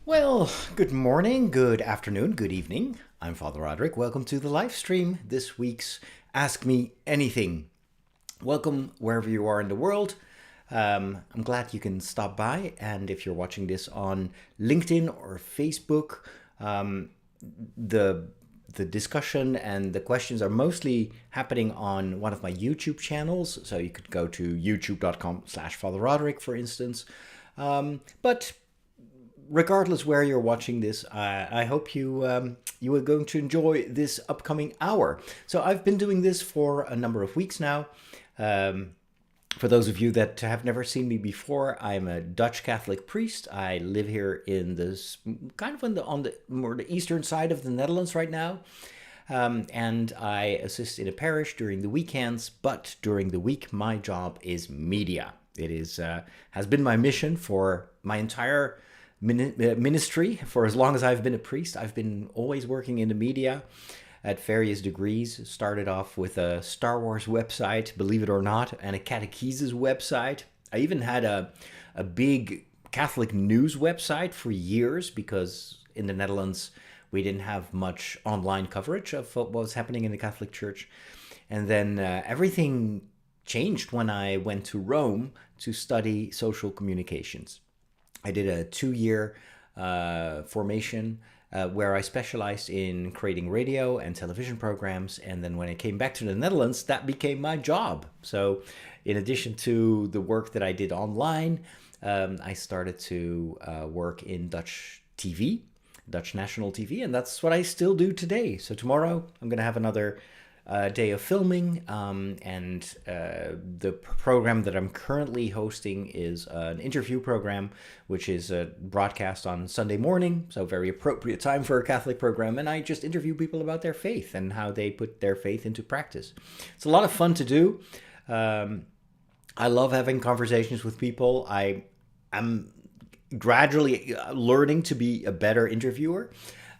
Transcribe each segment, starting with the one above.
Well, good morning, good afternoon, good evening. I'm Father Roderick. Welcome to the live stream, this week's Ask Me Anything. Welcome wherever you are in the world. I'm glad you can stop by. And if you're watching this on LinkedIn or Facebook, the the discussion and the questions are mostly happening on one of my YouTube channels. So you could go to youtube.com/Father Roderick, for instance. But regardless where you're watching this, I hope you are going to enjoy this upcoming hour. So I've been doing this for a number of weeks now. For those of you that have never seen me before, I'm a Dutch Catholic priest. I live here in this kind of on the more the eastern side of the Netherlands right now. And I assist in a parish during the weekends, but during the week, my job is media. It is has been my mission for my entire ministry for as long as I've been a priest. I've been always working in the media at various degrees. Started off with a Star Wars website, believe it or not, and a catechesis website. I even had a big Catholic news website for years because in the Netherlands we didn't have much online coverage of what was happening in the Catholic Church. And then everything changed when I went to Rome to study social communications. I did a 2-year formation where I specialized in creating radio and television programs. And then when I came back to the Netherlands, that became my job. So in addition to the work that I did online, I started to work in Dutch TV, Dutch national TV, and that's what I still do today. So tomorrow I'm going to have another day of filming, and the program that I'm currently hosting is an interview program, which is broadcast on Sunday morning, so very appropriate time for a Catholic program, and I just interview people about their faith and how they put their faith into practice. It's a lot of fun to do. I love having conversations with people. I'm gradually learning to be a better interviewer,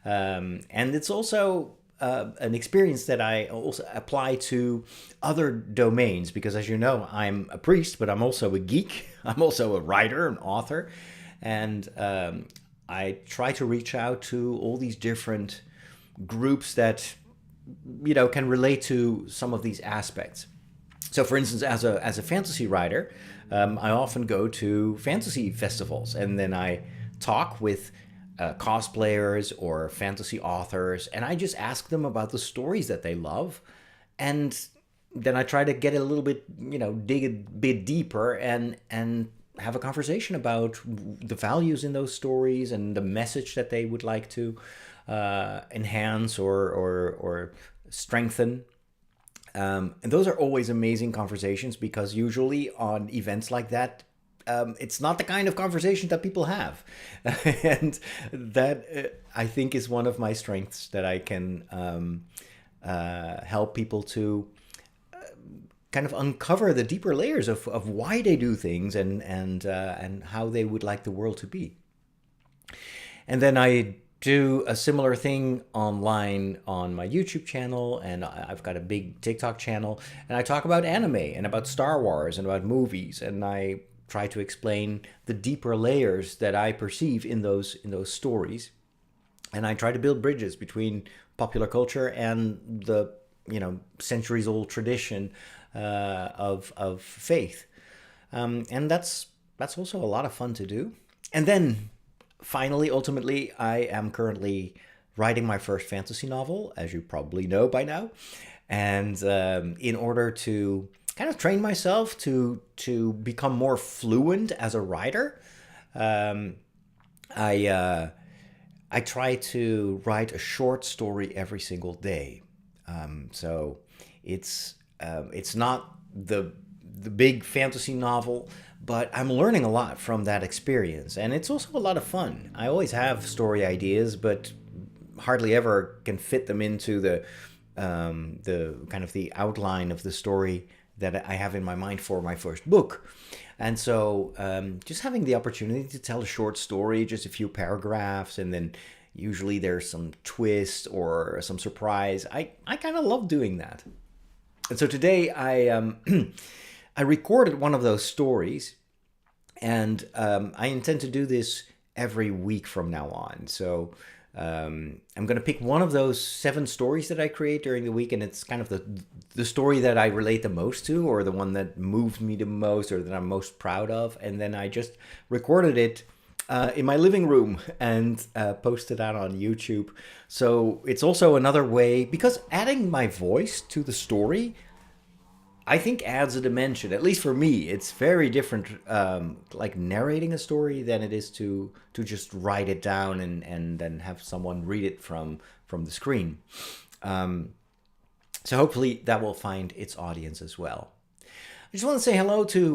and it's also an experience that I also apply to other domains because, as you know, I'm a priest, but I'm also a geek. I'm also a writer, an author, and I try to reach out to all these different groups that can relate to some of these aspects. So, for instance, as a fantasy writer, I often go to fantasy festivals, and then I talk with cosplayers or fantasy authors, and I just ask them about the stories that they love, and then I try to get a little bit, dig a bit deeper and have a conversation about the values in those stories and the message that they would like to enhance or strengthen. And those are always amazing conversations because usually on events like that, it's not the kind of conversation that people have. And that I think is one of my strengths, that I can help people to kind of uncover the deeper layers of why they do things and how they would like the world to be. And then I do a similar thing online on my YouTube channel, and I've got a big TikTok channel, and I talk about anime and about Star Wars and about movies, and I try to explain the deeper layers that I perceive in those stories, and I try to build bridges between popular culture and the centuries old tradition of faith, and that's also a lot of fun to do. And then finally, ultimately, I am currently writing my first fantasy novel, as you probably know by now, and in order to kind of train myself to become more fluent as a writer, I try to write a short story every single day. So it's not the big fantasy novel, but I'm learning a lot from that experience, and it's also a lot of fun. I always have story ideas, but hardly ever can fit them into the kind of the outline of the story that I have in my mind for my first book. And so just having the opportunity to tell a short story, just a few paragraphs, and then usually there's some twist or some surprise. I kind of love doing that. And so today I recorded one of those stories, and I intend to do this every week from now on. So I'm going to pick one of those 7 stories that I create during the week, and it's kind of the story that I relate the most to, or the one that moved me the most, or that I'm most proud of. And then I just recorded it in my living room and posted that on YouTube. So it's also another way, because adding my voice to the story, I think adds a dimension. At least for me, it's very different, like narrating a story, than it is to just write it down and then have someone read it from the screen. So hopefully that will find its audience as well. I just want to say hello to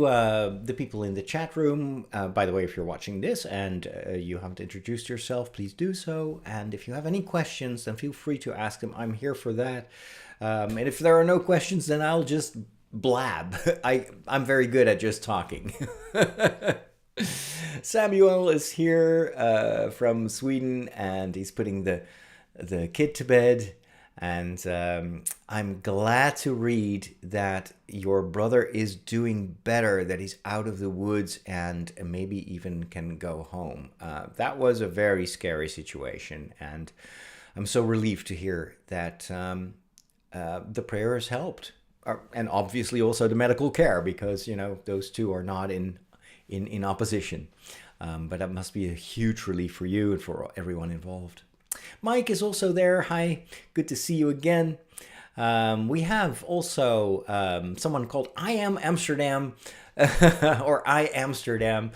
the people in the chat room. By the way, if you're watching this and you haven't introduced yourself, please do so. And if you have any questions, then feel free to ask them. I'm here for that. And if there are no questions, then I'll just blab. I'm very good at just talking. Samuel is here from Sweden, and he's putting the kid to bed. And I'm glad to read that your brother is doing better, that he's out of the woods and maybe even can go home. That was a very scary situation, and I'm so relieved to hear that the prayers helped. And obviously also the medical care, because, you know, those two are not in opposition. But that must be a huge relief for you and for everyone involved. Mike is also there. Hi, good to see you again. We have also someone called I Am Amsterdam, or I Amsterdam,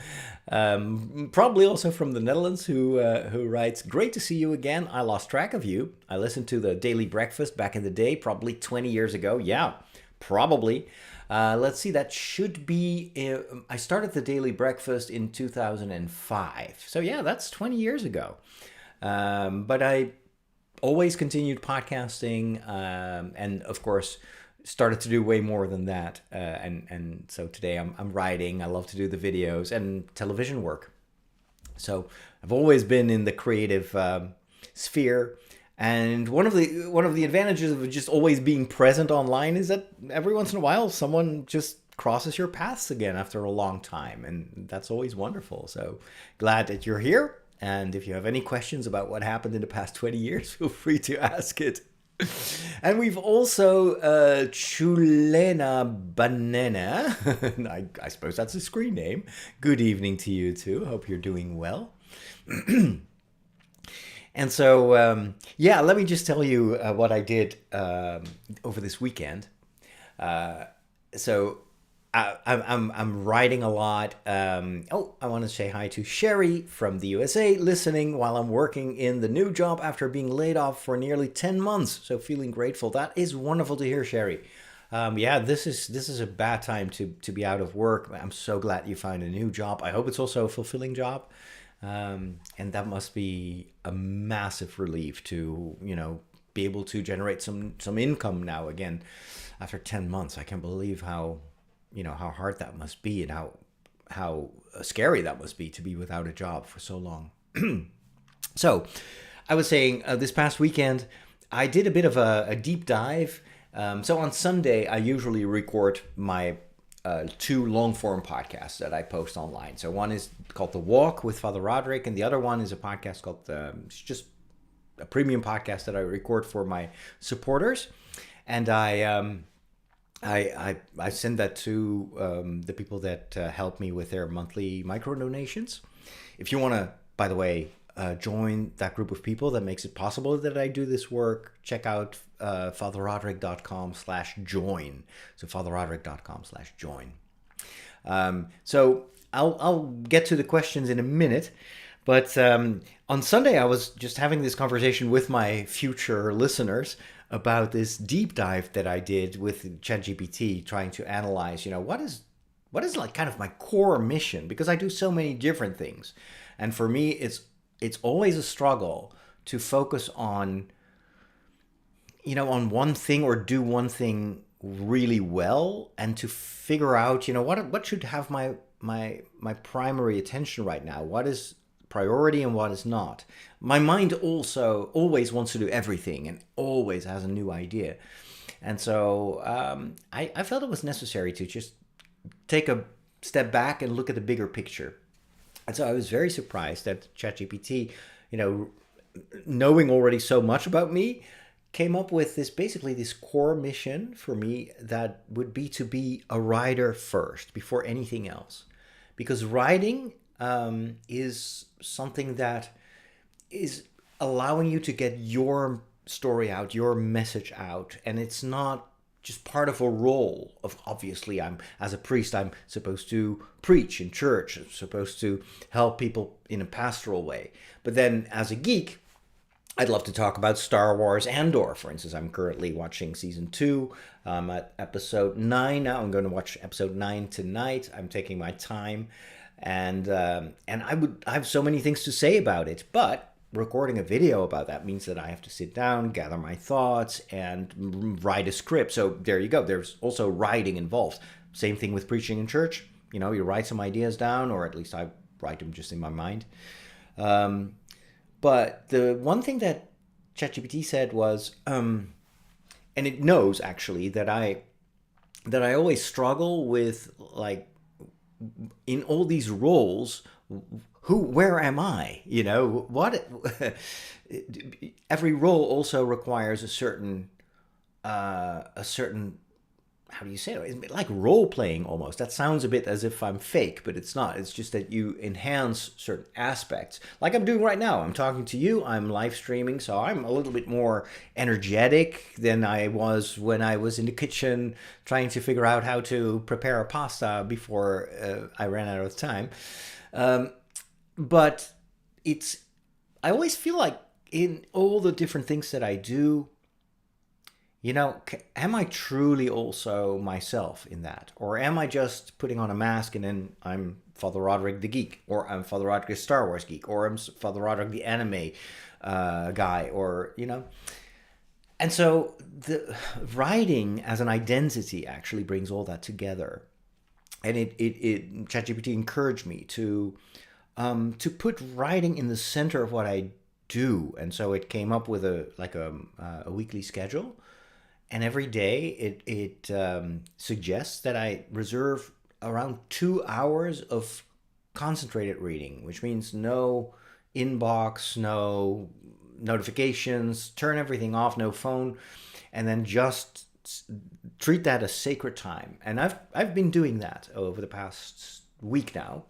probably also from the Netherlands, who writes, "Great to see you again. I lost track of you. I listened to the Daily Breakfast back in the day, probably 20 years ago." Yeah, probably. Let's see, that should be, I started the Daily Breakfast in 2005. So yeah, that's 20 years ago. But I always continued podcasting, and of course started to do way more than that. And so today I'm writing. I love to do the videos and television work. So I've always been in the creative sphere. And one of the advantages of just always being present online is that every once in a while someone just crosses your paths again after a long time, and that's always wonderful. So glad that you're here. And if you have any questions about what happened in the past 20 years, feel free to ask it. And we've also Chulena Banana. I suppose that's a screen name. Good evening to you too. Hope you're doing well. And so, yeah, let me just tell you what I did over this weekend. So I'm writing a lot. Oh, I want to say hi to Sherry from the USA, listening while I'm working in the new job after being laid off for nearly 10 months. So feeling grateful. That is wonderful to hear, Sherry. Yeah, this is a bad time to be out of work. I'm so glad you found a new job. I hope it's also a fulfilling job. And that must be a massive relief to, you know, be able to generate some income now again after 10 months. I can't believe how hard that must be, and how scary that must be to be without a job for so long. So I was saying this past weekend, I did a bit of a deep dive. So on Sunday, I usually record my 2 long-form podcasts that I post online. So one is called The Walk with Father Roderick, and the other one is a podcast called, it's just a premium podcast that I record for my supporters. And I send that to the people that help me with their monthly micro donations. If you want to, by the way, join that group of people that makes it possible that I do this work, check out fatherroderick.com/join. So fatherroderick.com/join. So I'll get to the questions in a minute. But on Sunday, I was just having this conversation with my future listeners about this deep dive that I did with ChatGPT, trying to analyze, what is like kind of my core mission, because I do so many different things. And for me, it's always a struggle to focus on, on one thing or do one thing really well, and to figure out, what should have my primary attention right now. What is priority and what is not. My mind also always wants to do everything and always has a new idea. And so I felt it was necessary to just take a step back and look at the bigger picture. And so I was very surprised that ChatGPT, you know, knowing already so much about me, came up with this basically this core mission for me that would be a writer first before anything else. Because writing is something that is allowing you to get your story out, your message out, and it's not just part of a role of, obviously, I'm as a priest, I'm supposed to preach in church, I'm supposed to help people in a pastoral way. But then as a geek, I'd love to talk about Star Wars Andor, for instance. I'm currently watching season 2. At episode 9 now. I'm going to watch episode 9 tonight. I'm taking my time, and I have so many things to say about it, but recording a video about that means that I have to sit down, gather my thoughts, and write a script. So there you go. There's also writing involved. Same thing with preaching in church. You know, you write some ideas down, or at least I write them just in my mind. But the one thing that ChatGPT said was, and it knows actually that I always struggle with, like, in all these roles, where am I? You know, what? Every role also requires a certain how do you say it? It's like role playing almost. That sounds a bit as if I'm fake, but it's not. It's just that you enhance certain aspects. Like I'm doing right now. I'm talking to you. I'm live streaming, so I'm a little bit more energetic than I was when I was in the kitchen trying to figure out how to prepare a pasta before I ran out of time. But I always feel like in all the different things that I do, you know, am I truly also myself in that? Or am I just putting on a mask and then I'm Father Roderick the Geek? Or I'm Father Roderick the Star Wars Geek? Or I'm Father Roderick the anime guy? Or, you know. And so the writing as an identity actually brings all that together. And it ChatGPT encouraged me to put writing in the center of what I do. And so it came up with a weekly schedule. And every day it suggests that I reserve around 2 hours of concentrated reading, which means no inbox, no notifications, turn everything off, no phone, and then just treat that as sacred time. And I've been doing that over the past week now,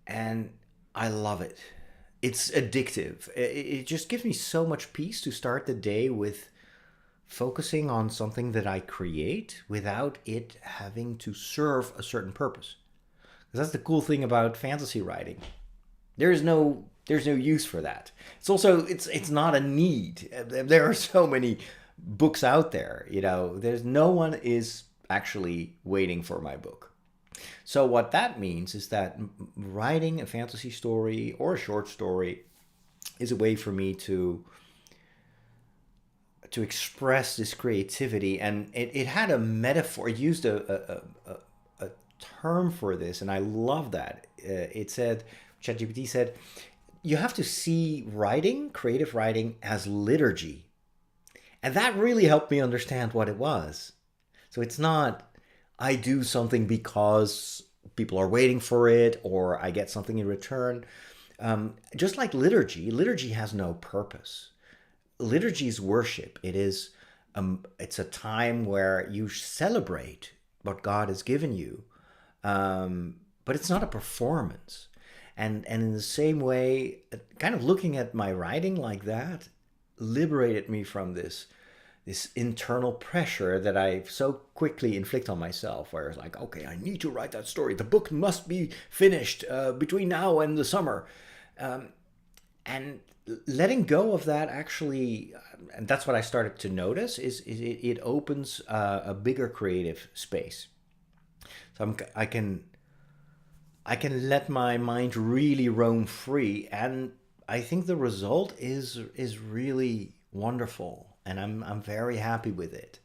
and I love it. It's addictive. It just gives me so much peace to start the day with focusing on something that I create without it having to serve a certain purpose. Because that's the cool thing about fantasy writing. There's no use for that. It's also it's not a need. There are so many books out there, you know. There's no one is actually waiting for my book. So what that means is that writing a fantasy story or a short story is a way for me to express this creativity. And it had a metaphor. It used a term for this, and I love that. It said, ChatGPT said, you have to see writing, creative writing, as liturgy. And that really helped me understand what it was. So it's not, I do something because people are waiting for it or I get something in return. Just like liturgy has no purpose. Liturgy is worship. It's a time where you celebrate what God has given you, but it's not a performance. And in the same way, kind of looking at my writing like that liberated me from this internal pressure that I so quickly inflict on myself, where it's like, okay, I need to write that story. The book must be finished between now and the summer. And letting go of that actually, and that's what I started to notice, is it opens a bigger creative space. So I can let my mind really roam free, and I think the result is really wonderful, and I'm very happy with it.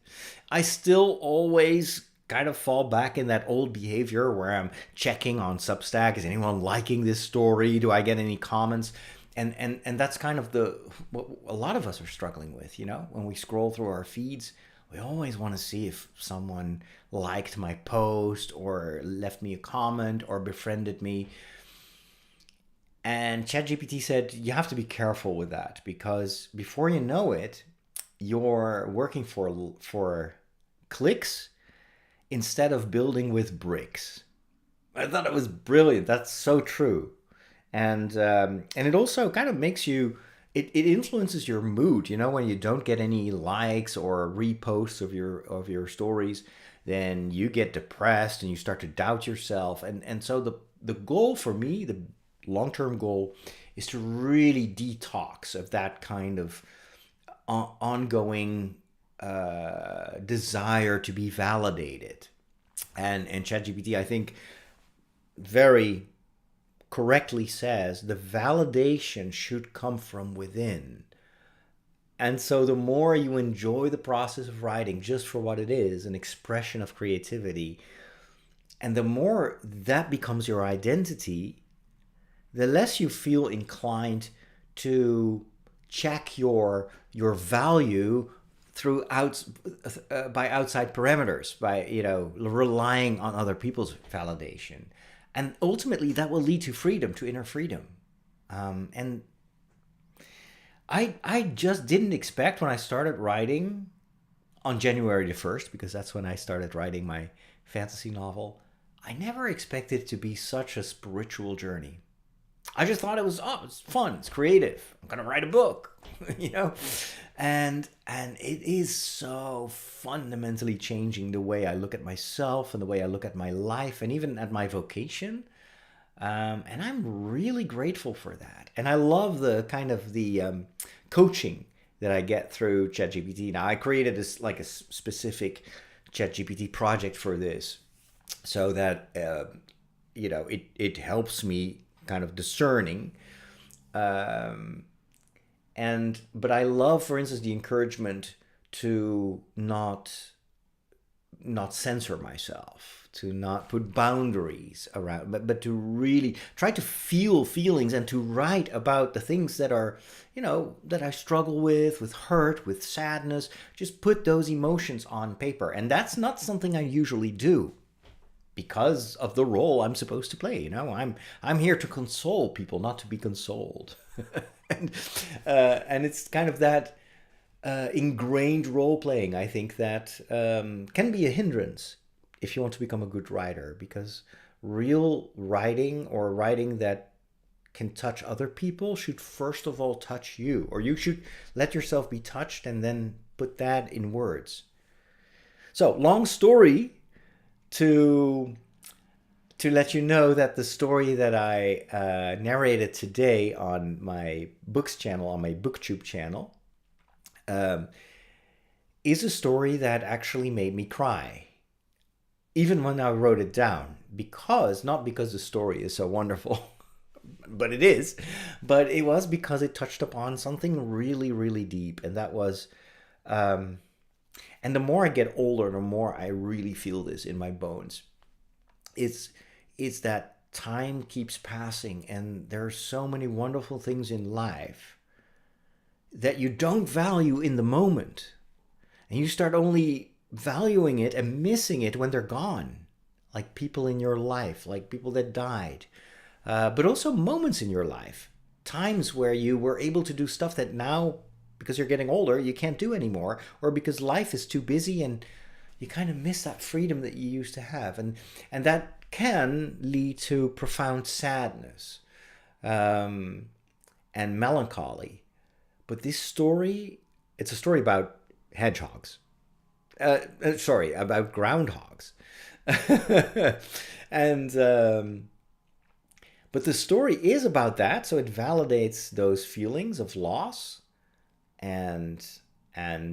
I still always kind of fall back in that old behavior where I'm checking on Substack. Is anyone liking this story? Do I get any comments? And that's kind of what a lot of us are struggling with, you know? When we scroll through our feeds, we always want to see if someone liked my post or left me a comment or befriended me. And ChatGPT said you have to be careful with that, because before you know it, you're working for clicks instead of building with bricks. I thought it was brilliant. That's so true. And it also kind of makes you, it influences your mood. You know, when you don't get any likes or reposts of your stories, then you get depressed and you start to doubt yourself. And so the goal for me, the long-term goal, is to really detox of that kind of ongoing desire to be validated. And ChatGPT, I think, very correctly says the validation should come from within. And so the more you enjoy the process of writing just for what it is, an expression of creativity, and the more that becomes your identity, the less you feel inclined to check your value through by outside parameters, by relying on other people's validation. And ultimately, that will lead to freedom, to inner freedom. And I just didn't expect, when I started writing on January the 1st, because that's when I started writing my fantasy novel, I never expected it to be such a spiritual journey. I just thought it's fun, it's creative. I'm gonna write a book, and it is so fundamentally changing the way I look at myself and the way I look at my life and even at my vocation. And I'm really grateful for that. And I love the kind of the coaching that I get through ChatGPT. Now, I created this like a specific ChatGPT project for this, so that it helps me kind of discerning. But I love, for instance, the encouragement to not censor myself, to not put boundaries around, but to really try to feel feelings and to write about the things that are, that I struggle with hurt, with sadness. Just put those emotions on paper. And that's not something I usually do, because of the role I'm supposed to play. I'm here to console people, not to be consoled. and it's kind of that ingrained role playing, I think, that can be a hindrance if you want to become a good writer, because real writing, or writing that can touch other people, should first of all touch you, or you should let yourself be touched and then put that in words. So, long story to let you know that the story that I narrated today on my books channel, on my booktube channel, is a story that actually made me cry, even when I wrote it down. Not because the story is so wonderful, but it is, but it was because it touched upon something really, really deep. And that was, and the more I get older, the more I really feel this in my bones. It's that time keeps passing, and there are so many wonderful things in life that you don't value in the moment. And you start only valuing it and missing it when they're gone. Like people in your life, like people that died. But also moments in your life. Times where you were able to do stuff that now, because you're getting older, you can't do anymore. Or because life is too busy and you kind of miss that freedom that you used to have. And that can lead to profound sadness and melancholy. But this story, it's a story about hedgehogs. About groundhogs. But the story is about that, so it validates those feelings of loss and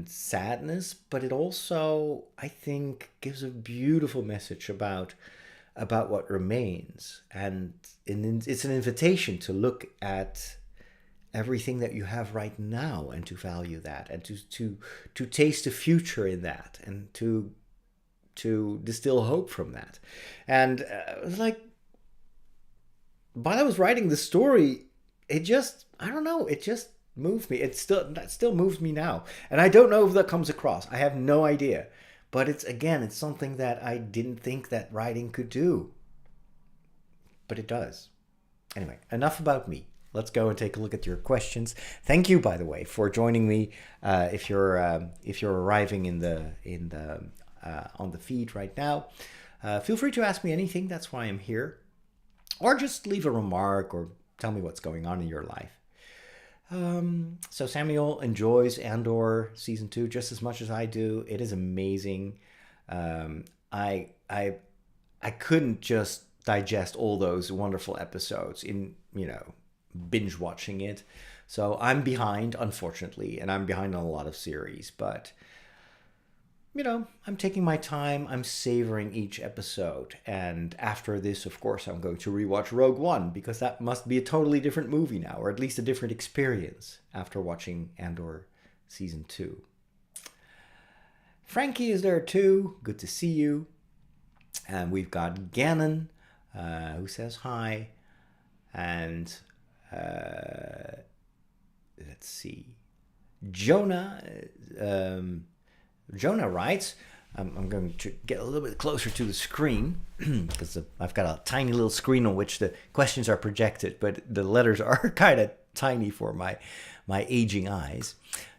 sadness, but it also, I think, gives a beautiful message about what remains. And it's an invitation to look at everything that you have right now and to value that, and to taste the future in that, and to distill hope from that. And it was like, while I was writing the story, it just, I don't know, it just moved me. That still moves me now. And I don't know if that comes across. I have no idea. But it's something that I didn't think that writing could do. But it does. Anyway, enough about me. Let's go and take a look at your questions. Thank you, by the way, for joining me. If you're arriving on the feed right now, feel free to ask me anything. That's why I'm here, or just leave a remark or tell me what's going on in your life. So Samuel enjoys Andor season 2 just as much as I do. It is amazing. I couldn't just digest all those wonderful episodes in, binge watching it. So I'm behind, unfortunately, and I'm behind on a lot of series, but I'm taking my time. I'm savoring each episode. And after this, of course, I'm going to rewatch Rogue One, because that must be a totally different movie now, or at least a different experience after watching Andor season 2. Frankie is there too. Good to see you. And we've got Gannon, who says hi. And let's see. Jonah writes, I'm going to get a little bit closer to the screen because I've got a tiny little screen on which the questions are projected, but the letters are kind of tiny for my aging eyes.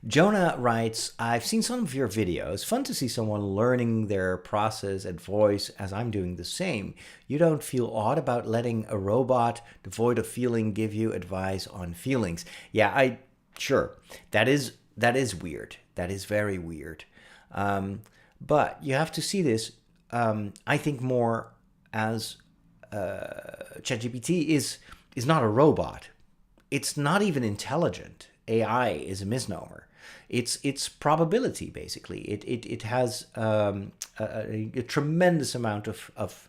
Jonah writes, I've seen some of your videos. Fun to see someone learning their process and voice as I'm doing the same. You don't feel odd about letting a robot devoid of feeling give you advice on feelings. Yeah, sure. That is weird. That is very weird. But you have to see this, I think, more as ChatGPT is not a robot. It's not even intelligent. AI is a misnomer. It's probability, basically. It has a tremendous amount of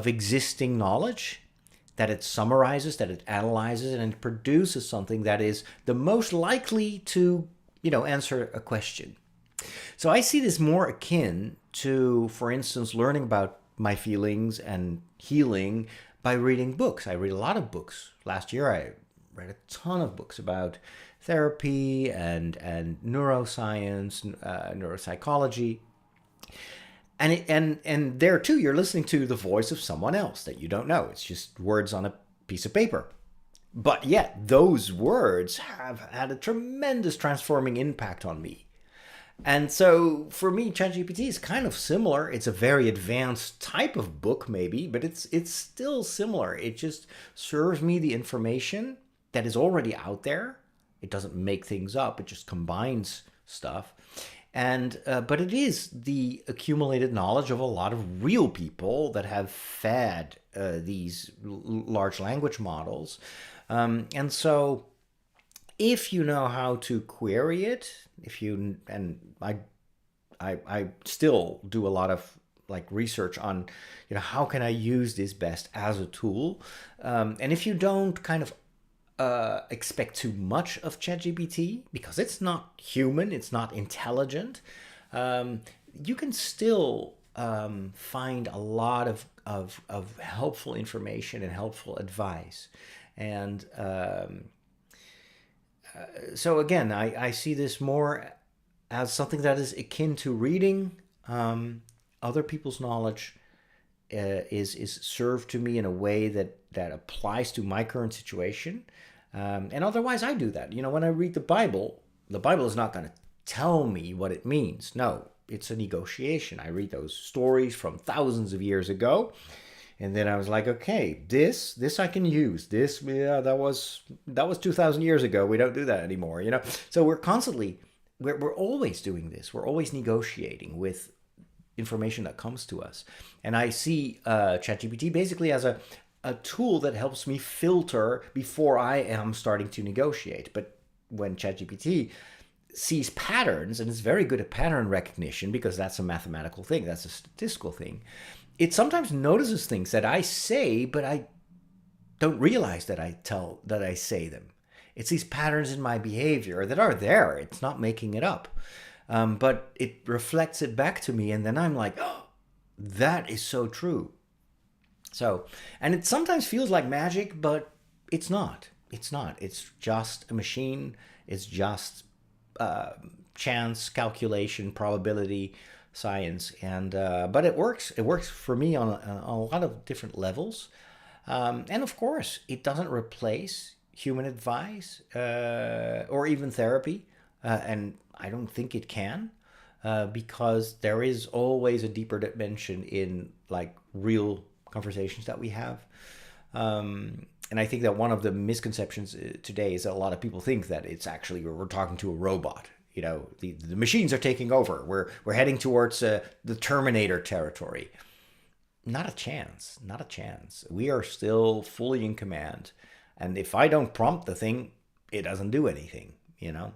existing knowledge that it summarizes, that it analyzes, and it produces something that is the most likely to answer a question. So I see this more akin to, for instance, learning about my feelings and healing by reading books. I read a lot of books. Last year I read a ton of books about therapy and neuroscience, neuropsychology. And there too, you're listening to the voice of someone else that you don't know. It's just words on a piece of paper. But yet those words have had a tremendous transforming impact on me. And so for me, ChatGPT is kind of similar. It's a very advanced type of book, maybe, but it's still similar. It just serves me the information that is already out there. It doesn't make things up. It just combines stuff. And but it is the accumulated knowledge of a lot of real people that have fed these large language models. And so if you know how to query it, I still do a lot of research on, how can I use this best as a tool? And if you don't kind of expect too much of ChatGPT, because it's not human, it's not intelligent, you can still find a lot of helpful information and helpful advice. And so again, I see this more as something that is akin to reading other people's knowledge is served to me in a way that applies to my current situation. And otherwise, I do that. When I read the Bible is not going to tell me what it means. No, it's a negotiation. I read those stories from thousands of years ago. And then I was like, okay, this I can use. This, yeah, that was 2,000 years ago. We don't do that anymore, So we're always doing this. We're always negotiating with information that comes to us. And I see ChatGPT basically as a tool that helps me filter before I am starting to negotiate. But when ChatGPT sees patterns, and it's very good at pattern recognition because that's a mathematical thing, that's a statistical thing, it sometimes notices things that I say, but I don't realize that I say them. It's these patterns in my behavior that are there. It's not making it up. But it reflects it back to me, and then I'm like, oh, that is so true. So, and it sometimes feels like magic, but it's not. It's not. It's just a machine. It's just chance, calculation, probability, science, and but it works. It works for me on a lot of different levels. And of course, it doesn't replace human advice or even therapy. And I don't think it can, because there is always a deeper dimension in like real conversations that we have. And I think that one of the misconceptions today is that a lot of people think that it's actually we're talking to a robot. You know, the machines are taking over. We're heading towards the Terminator territory. Not a chance. Not a chance. We are still fully in command. And if I don't prompt the thing, it doesn't do anything, you know?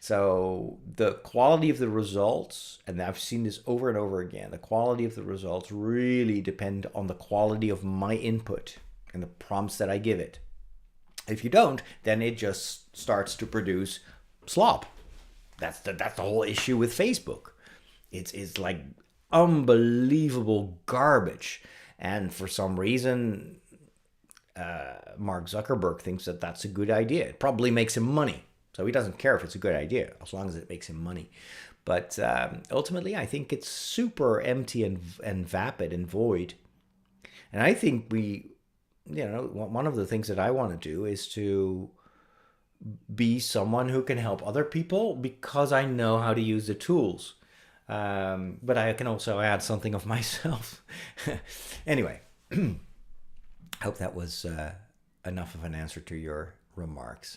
So the quality of the results, and I've seen this over and over again, the quality of the results really depend on the quality of my input and the prompts that I give it. If you don't, then it just starts to produce slop. That's the whole issue with Facebook. It's like unbelievable garbage. And for some reason, Mark Zuckerberg thinks that that's a good idea. It probably makes him money. So he doesn't care if it's a good idea, as long as it makes him money. But ultimately, I think it's super empty and vapid and void. And I think one of the things that I want to do is to be someone who can help other people because I know how to use the tools. But I can also add something of myself. Anyway, I hope that was enough of an answer to your remarks.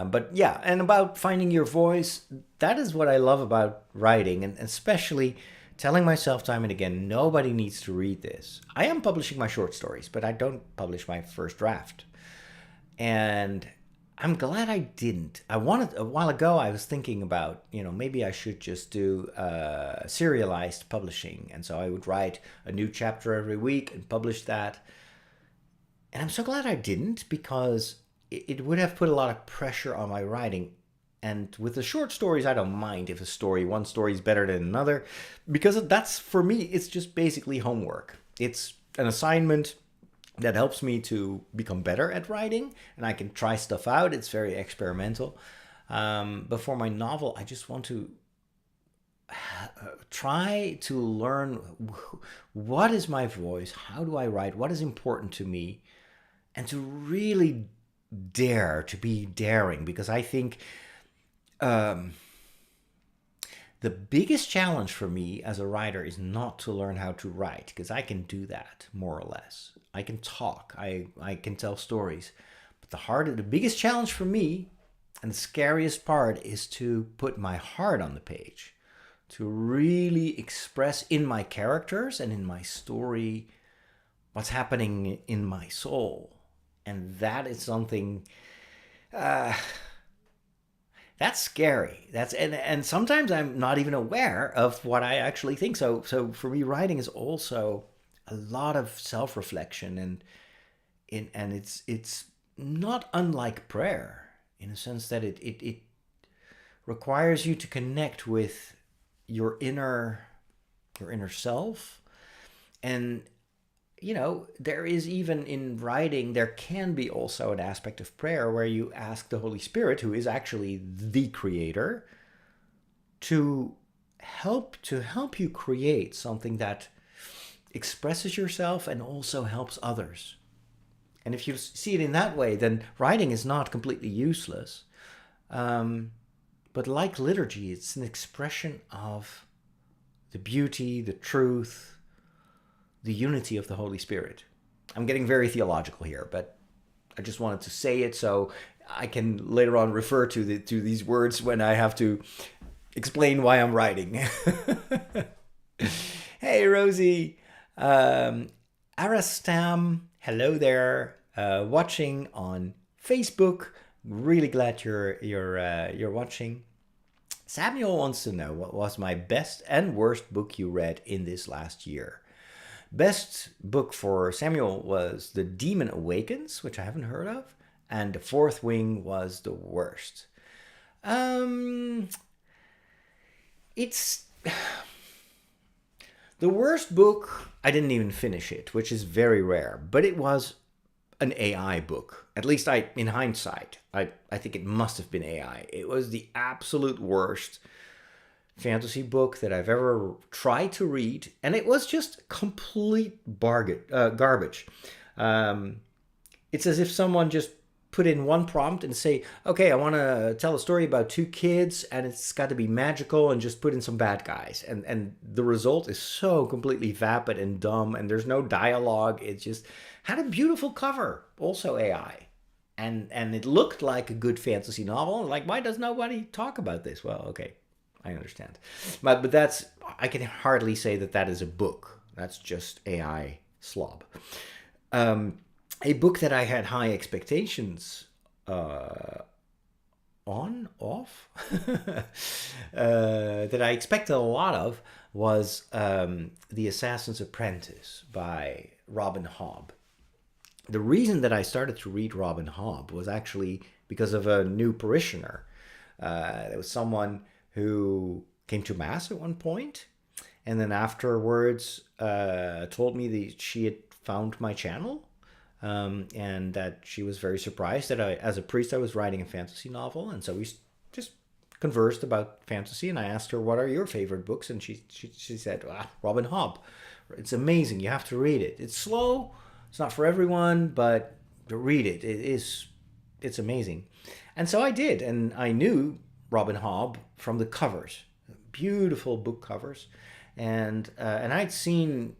But yeah, and about finding your voice, that is what I love about writing, and especially telling myself time and again, nobody needs to read this. I am publishing my short stories, but I don't publish my first draft. And I'm glad I didn't. A while ago, I was thinking about, maybe I should just do serialized publishing. And so I would write a new chapter every week and publish that. And I'm so glad I didn't, because it would have put a lot of pressure on my writing. And with the short stories, I don't mind if one story is better than another, because that's, for me, it's just basically homework. It's an assignment that helps me to become better at writing, and I can try stuff out. It's very experimental. But for my novel, I just want to try to learn what is my voice, how do I write, what is important to me, and to really dare to be daring, because I think the biggest challenge for me as a writer is not to learn how to write, because I can do that more or less. I can talk, I can tell stories, but the biggest challenge for me and the scariest part is to put my heart on the page, to really express in my characters and in my story what's happening in my soul. And that is something that's scary. And sometimes I'm not even aware of what I actually think. So for me, writing is also a lot of self-reflection, and it's not unlike prayer in a sense that it requires you to connect with your inner self. And there is, even in writing, there can be also an aspect of prayer where you ask the Holy Spirit, who is actually the creator, to help you create something that expresses yourself and also helps others. And if you see it in that way, then writing is not completely useless. But like liturgy, it's an expression of the beauty, the truth, the unity of the Holy Spirit. I'm getting very theological here, but I just wanted to say it so I can later on refer to these words when I have to explain why I'm writing. Hey, Rosie. Arastam, hello there. Watching on Facebook. Really glad you're watching. Samuel wants to know, what was my best and worst book you read in this last year? Best book for Samuel was The Demon Awakens, which I haven't heard of, and The Fourth Wing was the worst. It's the worst book. I didn't even finish it, which is very rare, but it was an AI book. At least in hindsight, I think it must have been AI. It was the absolute worst fantasy book that I've ever tried to read, and it was just complete garbage. Um, it's as if someone just put in one prompt and say, okay, I want to tell a story about two kids and it's got to be magical, and just put in some bad guys. And the result is so completely vapid and dumb, and there's no dialogue. It just had a beautiful cover, also AI. And it looked like a good fantasy novel. Like, why does nobody talk about this? Well, okay, I understand. But that's, I can hardly say that that is a book. That's just AI slob. A book that I had high expectations off, that I expected a lot of, was The Assassin's Apprentice by Robin Hobb. The reason that I started to read Robin Hobb was actually because of a new parishioner. There was someone who came to Mass at one point, and then afterwards told me that she had found my channel, and that she was very surprised that I, as a priest, I was writing a fantasy novel. And so we just conversed about fantasy, and I asked her, what are your favorite books? And she said, Robin Hobb. It's amazing. You have to read it. It's slow. It's not for everyone, but read it. It's amazing. And so I did, and I knew Robin Hobb from the covers, beautiful book covers, and I'd seen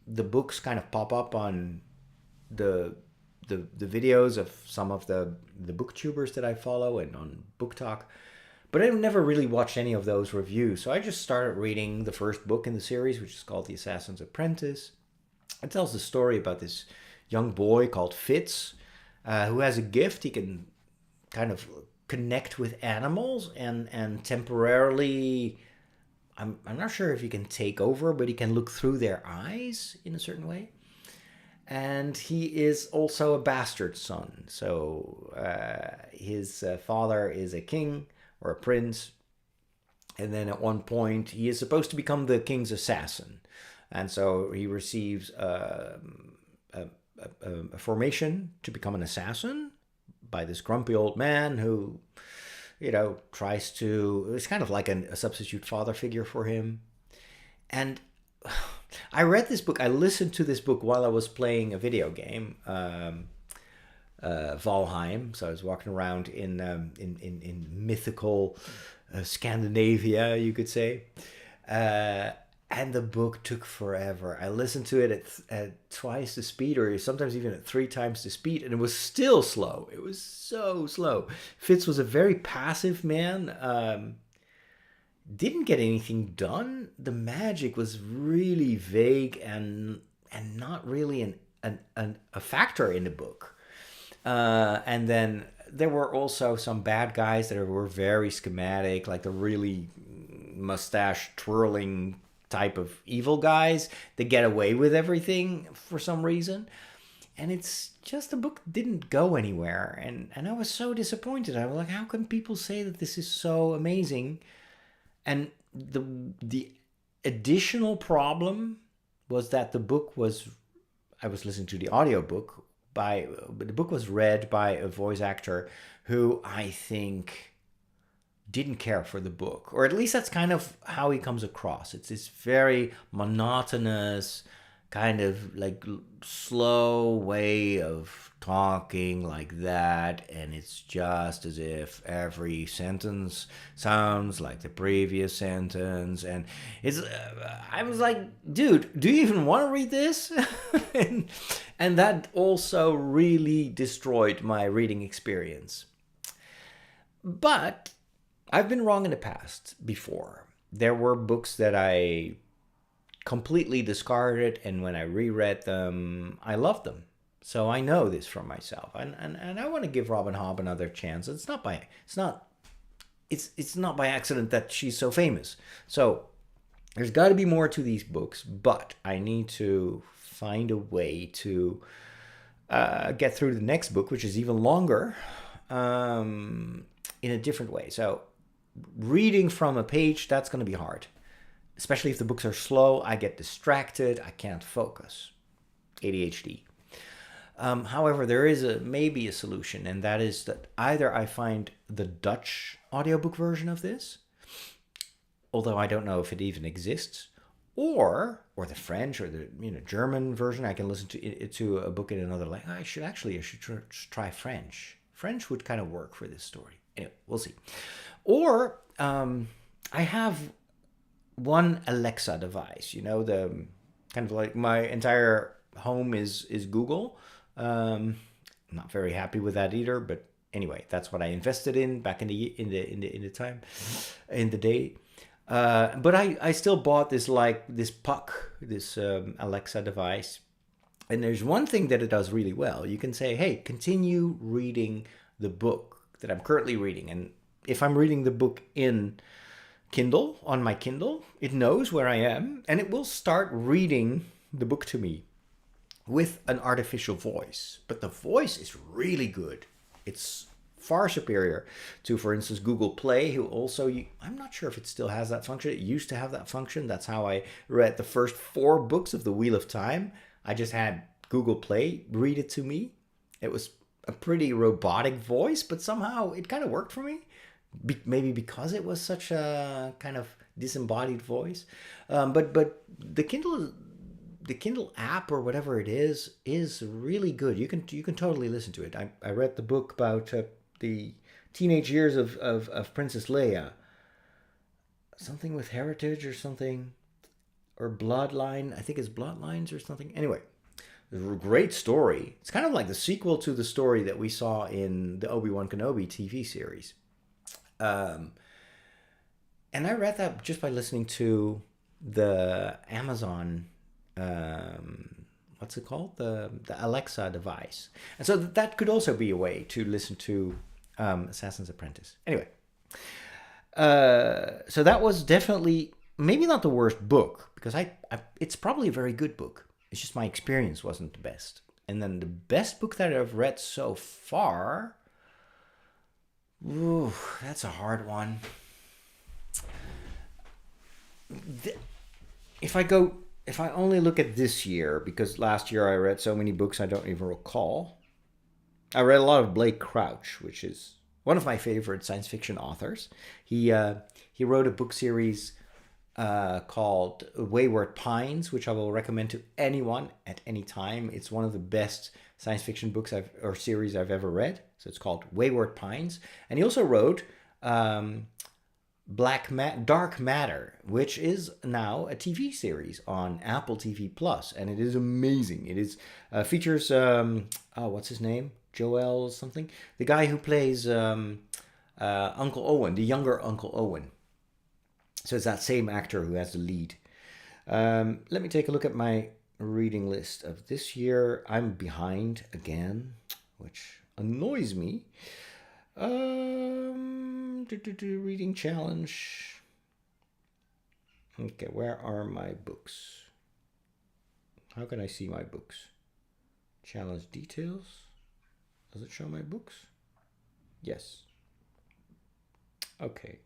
the books kind of pop up on the videos of some of the booktubers that I follow and on Book Talk, but I never really watched any of those reviews. So I just started reading the first book in the series, which is called The Assassin's Apprentice. It tells the story about this young boy called Fitz, who has a gift. He can kind of connect with animals and temporarily, I'm not sure if he can take over, but he can look through their eyes in a certain way. And he is also a bastard son. So his father is a king or a prince. And then at one point, he is supposed to become the king's assassin. And so he receives a formation to become an assassin by this grumpy old man who, tries to, it's kind of like a substitute father figure for him. And I read this book, I listened to this book while I was playing a video game, Valheim. So I was walking around in mythical Scandinavia, you could say. And the book took forever. I listened to it at twice the speed, or sometimes even at 3 times the speed, and it was still slow. It was so slow. Fitz was a very passive man. Didn't get anything done. The magic was really vague and not really a factor in the book. And then there were also some bad guys that were very schematic, like the really mustache twirling type of evil guys that get away with everything for some reason. And it's just, the book didn't go anywhere. And I was so disappointed. I was like, how can people say that this is so amazing? And the additional problem was that the book was, I was listening to the audiobook the book was read by a voice actor who I think didn't care for the book, or at least that's kind of how he comes across. It's this very monotonous, kind of like slow way of talking like that, and it's just as if every sentence sounds like the previous sentence, and it's I was like, dude, do you even want to read this? and that also really destroyed my reading experience. But I've been wrong in the past before. There were books that I completely discarded, and when I reread them, I loved them. So I know this from myself, and I want to give Robin Hobb another chance. It's not by accident that she's so famous. So there's got to be more to these books, but I need to find a way to get through the next book, which is even longer, in a different way. So reading from a page, that's going to be hard. Especially if the books are slow, I get distracted, I can't focus. ADHD. However, there is maybe a solution, and that is that either I find the Dutch audiobook version of this, although I don't know if it even exists, or the French or the German version. I can listen to a book in another language. I should try French. French would kind of work for this story. Anyway, we'll see. Or I have one Alexa device. The kind of like my entire home is Google. I'm not very happy with that either, but anyway, that's what I invested in back in the time, in the day. But I still bought this Puck, this Alexa device. And there's one thing that it does really well. You can say, hey, continue reading the book that I'm currently reading. And if I'm reading the book in Kindle, on my Kindle, it knows where I am and it will start reading the book to me with an artificial voice. But the voice is really good. It's far superior to, for instance, Google Play, who also, I'm not sure if it still has that function. It used to have that function. That's how I read the first 4 books of the Wheel of Time. I just had Google Play read it to me. It was a pretty robotic voice, but somehow it kind of worked for me. Maybe because it was such a kind of disembodied voice. But the Kindle app or whatever it is really good. You can totally listen to it. I read the book about the teenage years of Princess Leia. Something with heritage or something, or bloodline. I think it's Bloodlines or something. Anyway, it's a great story. It's kind of like the sequel to the story that we saw in the Obi-Wan Kenobi TV series. And I read that just by listening to the Amazon, what's it called? The Alexa device. And so that could also be a way to listen to Assassin's Apprentice. Anyway, so that was definitely maybe not the worst book, because it's probably a very good book. It's just my experience wasn't the best. And then the best book that I've read so far, ooh, that's a hard one. If I only look at this year, because last year I read so many books I don't even recall. I read a lot of Blake Crouch, which is one of my favorite science fiction authors. He wrote a book series called Wayward Pines, which I will recommend to anyone at any time. It's one of the best science fiction books or series I've ever read. So it's called Wayward Pines. And he also wrote Dark Matter, which is now a TV series on Apple TV Plus, and it is amazing. It is features what's his name? Joel something. The guy who plays Uncle Owen, the younger Uncle Owen. So it's that same actor who has the lead. Let me take a look at my reading list of this year. I'm behind again, which annoys me. Reading challenge. Okay, where are my books? How can I see my books? Challenge details. Does it show my books? Yes. Okay.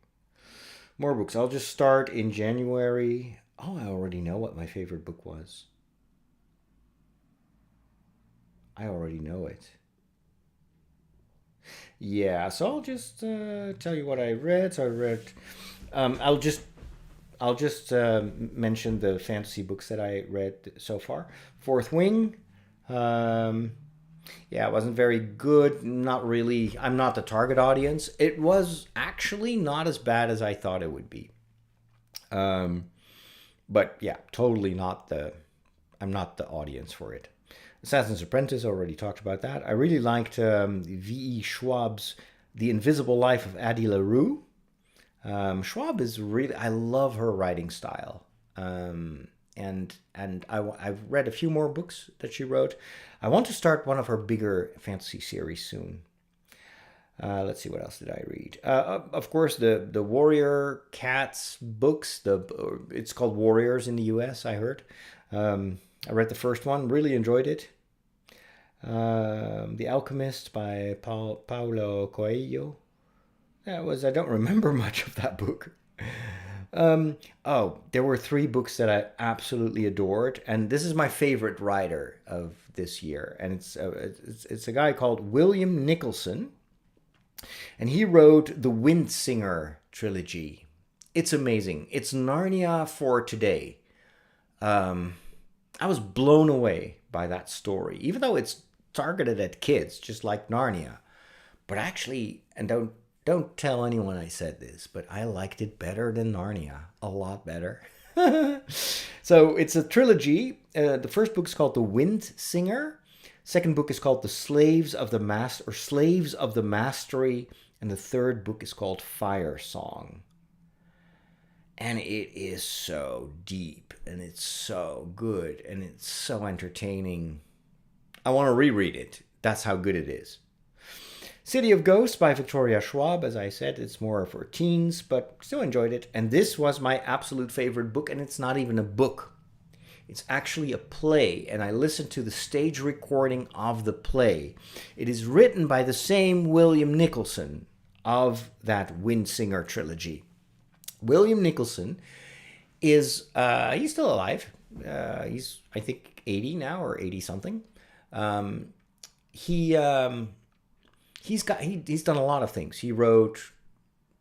More books. I'll just start in January. Oh, I already know what my favorite book was. I already know it. Yeah, so I'll just tell you what I read. So I read. I'll just mention the fantasy books that I read so far. Fourth Wing. Yeah, it wasn't very good. Not really. I'm not the target audience. It was actually not as bad as I thought it would be. But yeah, totally not I'm not the audience for it. Assassin's Apprentice, already talked about that. I really liked V.E. Schwab's The Invisible Life of Addie LaRue. Schwab is really, I love her writing style. And I've read a few more books that she wrote. I want to start one of her bigger fantasy series soon. Let's see, what else did I read? Of course, the Warrior Cats books. It's called Warriors in the US, I heard. I read the first one, really enjoyed it. The Alchemist by Paulo Coelho. I don't remember much of that book. There were 3 books that I absolutely adored, and this is my favorite writer of this year, and it's a guy called William Nicholson, and he wrote the Windsinger trilogy. It's amazing. It's Narnia for today. I was blown away by that story, even though it's targeted at kids, just like Narnia. But actually, and don't tell anyone I said this, but I liked it better than Narnia, a lot better. So it's a trilogy. The first book is called The Wind Singer. Second book is called The Slaves of the Slaves of the Mastery, and the third book is called Fire Song. And it is so deep, and it's so good, and it's so entertaining. I want to reread it. That's how good it is. City of Ghosts by Victoria Schwab. As I said, it's more for teens, but still enjoyed it. And this was my absolute favorite book, and it's not even a book. It's actually a play, and I listened to the stage recording of the play. It is written by the same William Nicholson of that Wind Singer trilogy. William Nicholson is, he's still alive. He's, I think, 80 now or 80 something. He's done a lot of things. He wrote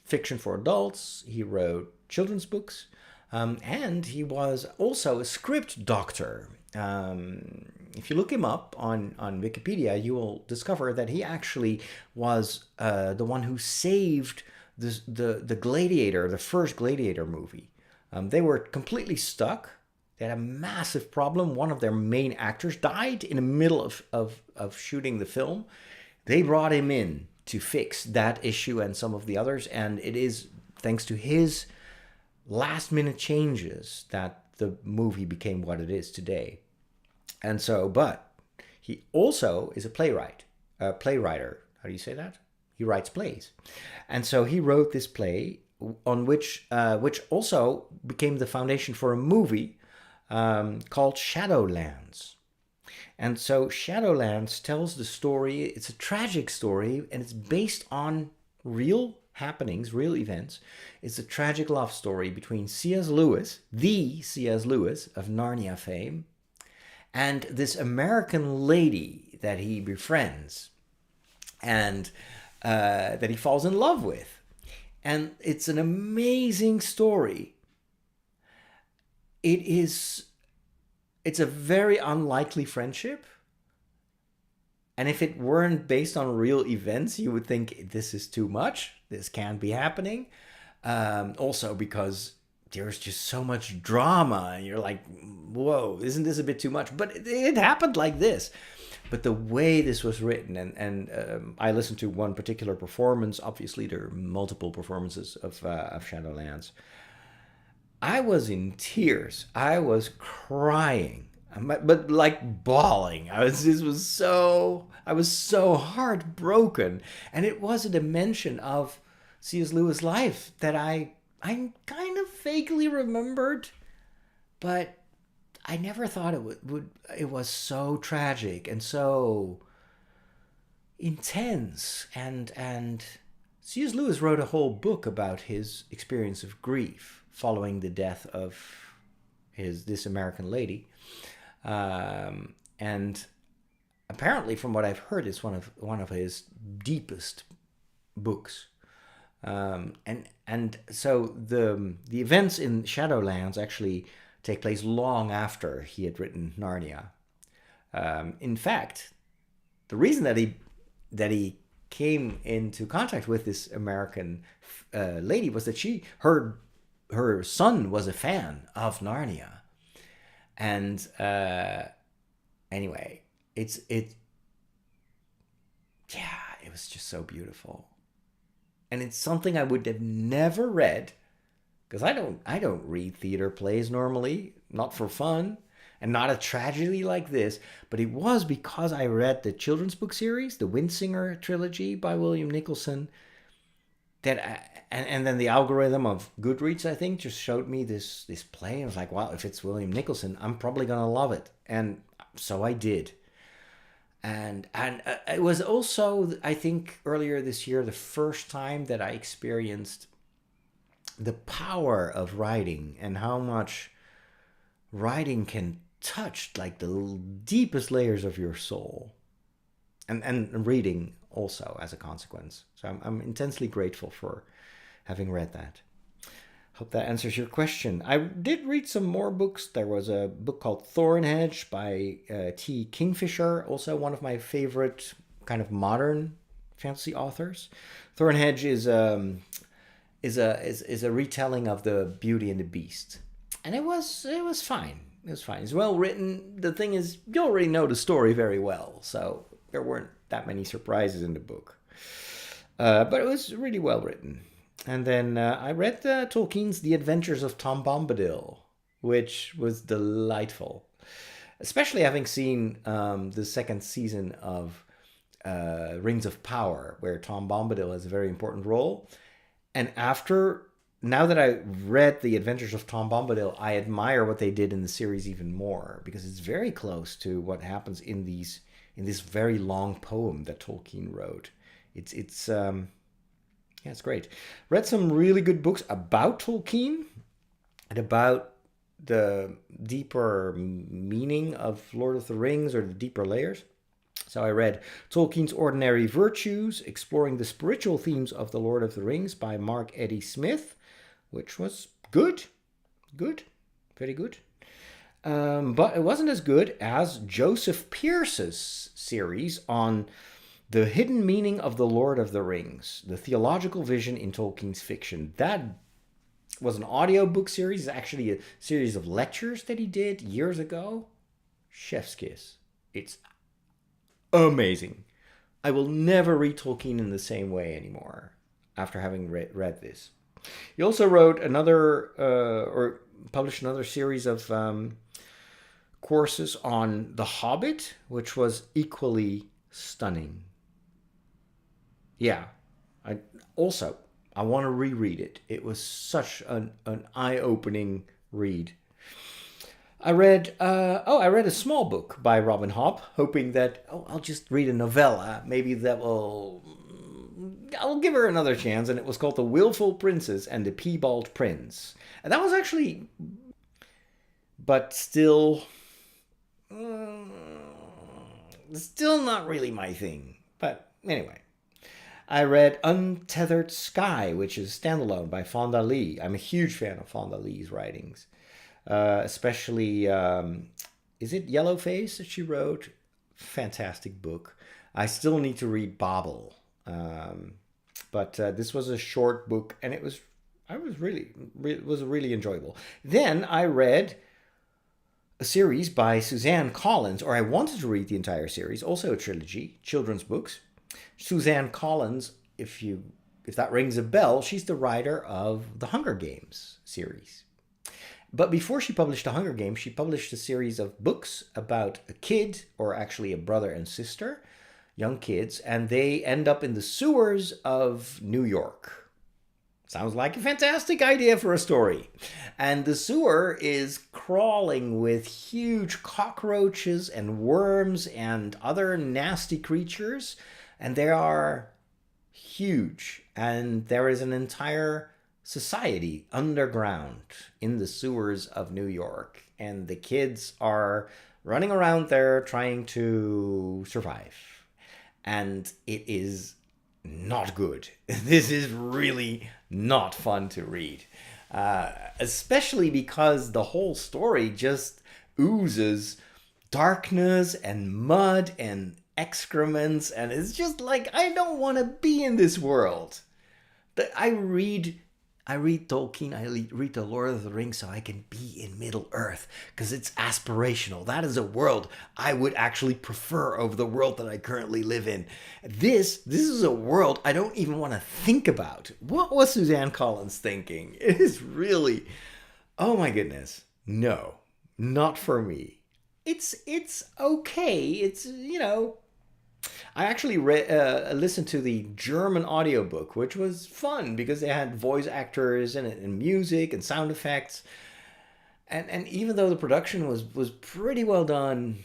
fiction for adults. He wrote children's books. And he was also a script doctor. If you look him up on Wikipedia, you will discover that he actually was the one who saved the Gladiator, the first Gladiator movie. They were completely stuck. They had a massive problem. One of their main actors died in the middle of shooting the film. They brought him in to fix that issue and some of the others, and it is thanks to his last-minute changes that the movie became what it is today. And so, but he also is a playwright. How do you say that? He writes plays. And so he wrote this play on which also became the foundation for a movie called Shadowlands. And so Shadowlands tells the story. It's a tragic story, and it's based on real happenings, real events. It's a tragic love story between C.S. Lewis, the C.S. Lewis of Narnia fame, and this American lady that he befriends and that he falls in love with. And it's an amazing story. It's a very unlikely friendship. And if it weren't based on real events, you would think this is too much. This can't be happening. Also because there's just so much drama. And you're like, whoa, isn't this a bit too much? But it happened like this. But the way this was written, and I listened to one particular performance. Obviously, there are multiple performances of Shadowlands. I was in tears. I was crying, but like bawling. I was so heartbroken, and it was a dimension of C.S. Lewis' life that I kind of vaguely remembered, but I never thought it was so tragic and so intense. And C.S. Lewis wrote a whole book about his experience of grief following the death of this American lady. And apparently, from what I've heard, it's one of his deepest books. And so the events in Shadowlands actually take place long after he had written Narnia. In fact, the reason that he came into contact with this American lady was that her son was a fan of Narnia. And anyway, it was just so beautiful. And it's something I would have never read, because I don't read theater plays normally, not for fun, and not a tragedy like this. But it was because I read the children's book series, the Wind Singer trilogy by William Nicholson, and then the algorithm of Goodreads, I think, just showed me this play. I was like, wow, if it's William Nicholson, I'm probably gonna love it, and so I did. And it was also, I think, earlier this year, the first time that I experienced the power of writing and how much writing can touch like the deepest layers of your soul, and reading also as a consequence. So I'm intensely grateful for having read that. Hope that answers your question. I did read some more books. There was a book called Thornhedge by T. Kingfisher, also one of my favorite kind of modern fantasy authors. Thornhedge is a retelling of the Beauty and the Beast, and it was fine. It was fine. It's well written. The thing is, you already know the story very well, so there weren't that many surprises in the book. But it was really well written. And then I read Tolkien's The Adventures of Tom Bombadil, which was delightful. Especially having seen the second season of Rings of Power, where Tom Bombadil has a very important role. And now that I read The Adventures of Tom Bombadil, I admire what they did in the series even more, because it's very close to what happens in this very long poem that Tolkien wrote. It's great. Read some really good books about Tolkien and about the deeper meaning of Lord of the Rings, or the deeper layers. So I read Tolkien's Ordinary Virtues, Exploring the Spiritual Themes of the Lord of the Rings by Mark Eddy Smith, which was good, very good. But it wasn't as good as Joseph Pierce's series on The Hidden Meaning of the Lord of the Rings, the theological vision in Tolkien's fiction. That was an audiobook series, actually a series of lectures that he did years ago. Chef's kiss. It's amazing. I will never read Tolkien in the same way anymore after having read this. He also wrote or published another series of courses on The Hobbit, which was equally stunning. Yeah, I want to reread it. It was such an eye-opening read. I read a small book by Robin Hobb, hoping that I'll just read a novella. Maybe I'll give her another chance. And it was called The Willful Princess and the Piebald Prince. And that was actually, but still not really my thing. But anyway. I read Untethered Sky, which is standalone by Fonda Lee. I'm a huge fan of Fonda Lee's writings. Especially, is it Yellowface that she wrote? Fantastic book. I still need to read Babel. But this was a short book, and it was really enjoyable. Then I read a series by Suzanne Collins, or I wanted to read the entire series, also a trilogy, children's books. Suzanne Collins, if that rings a bell, she's the writer of the Hunger Games series. But before she published the Hunger Games, she published a series of books about a kid, or actually a brother and sister, young kids, and they end up in the sewers of New York. Sounds like a fantastic idea for a story. And the sewer is crawling with huge cockroaches and worms and other nasty creatures. And they are huge. And there is an entire society underground in the sewers of New York. And the kids are running around there trying to survive. And it is not good. This is really not fun to read. Especially because the whole story just oozes darkness and mud and excrements, and it's just like, I don't want to be in this world. I read Tolkien, I read The Lord of the Rings so I can be in Middle Earth, because it's aspirational. That is a world I would actually prefer over the world that I currently live in. This is a world I don't even want to think about. What was Suzanne Collins thinking? It is really, oh my goodness. No, not for me. It's okay. It's, I actually listened to the German audiobook, which was fun because they had voice actors and music and sound effects. And even though the production was pretty well done,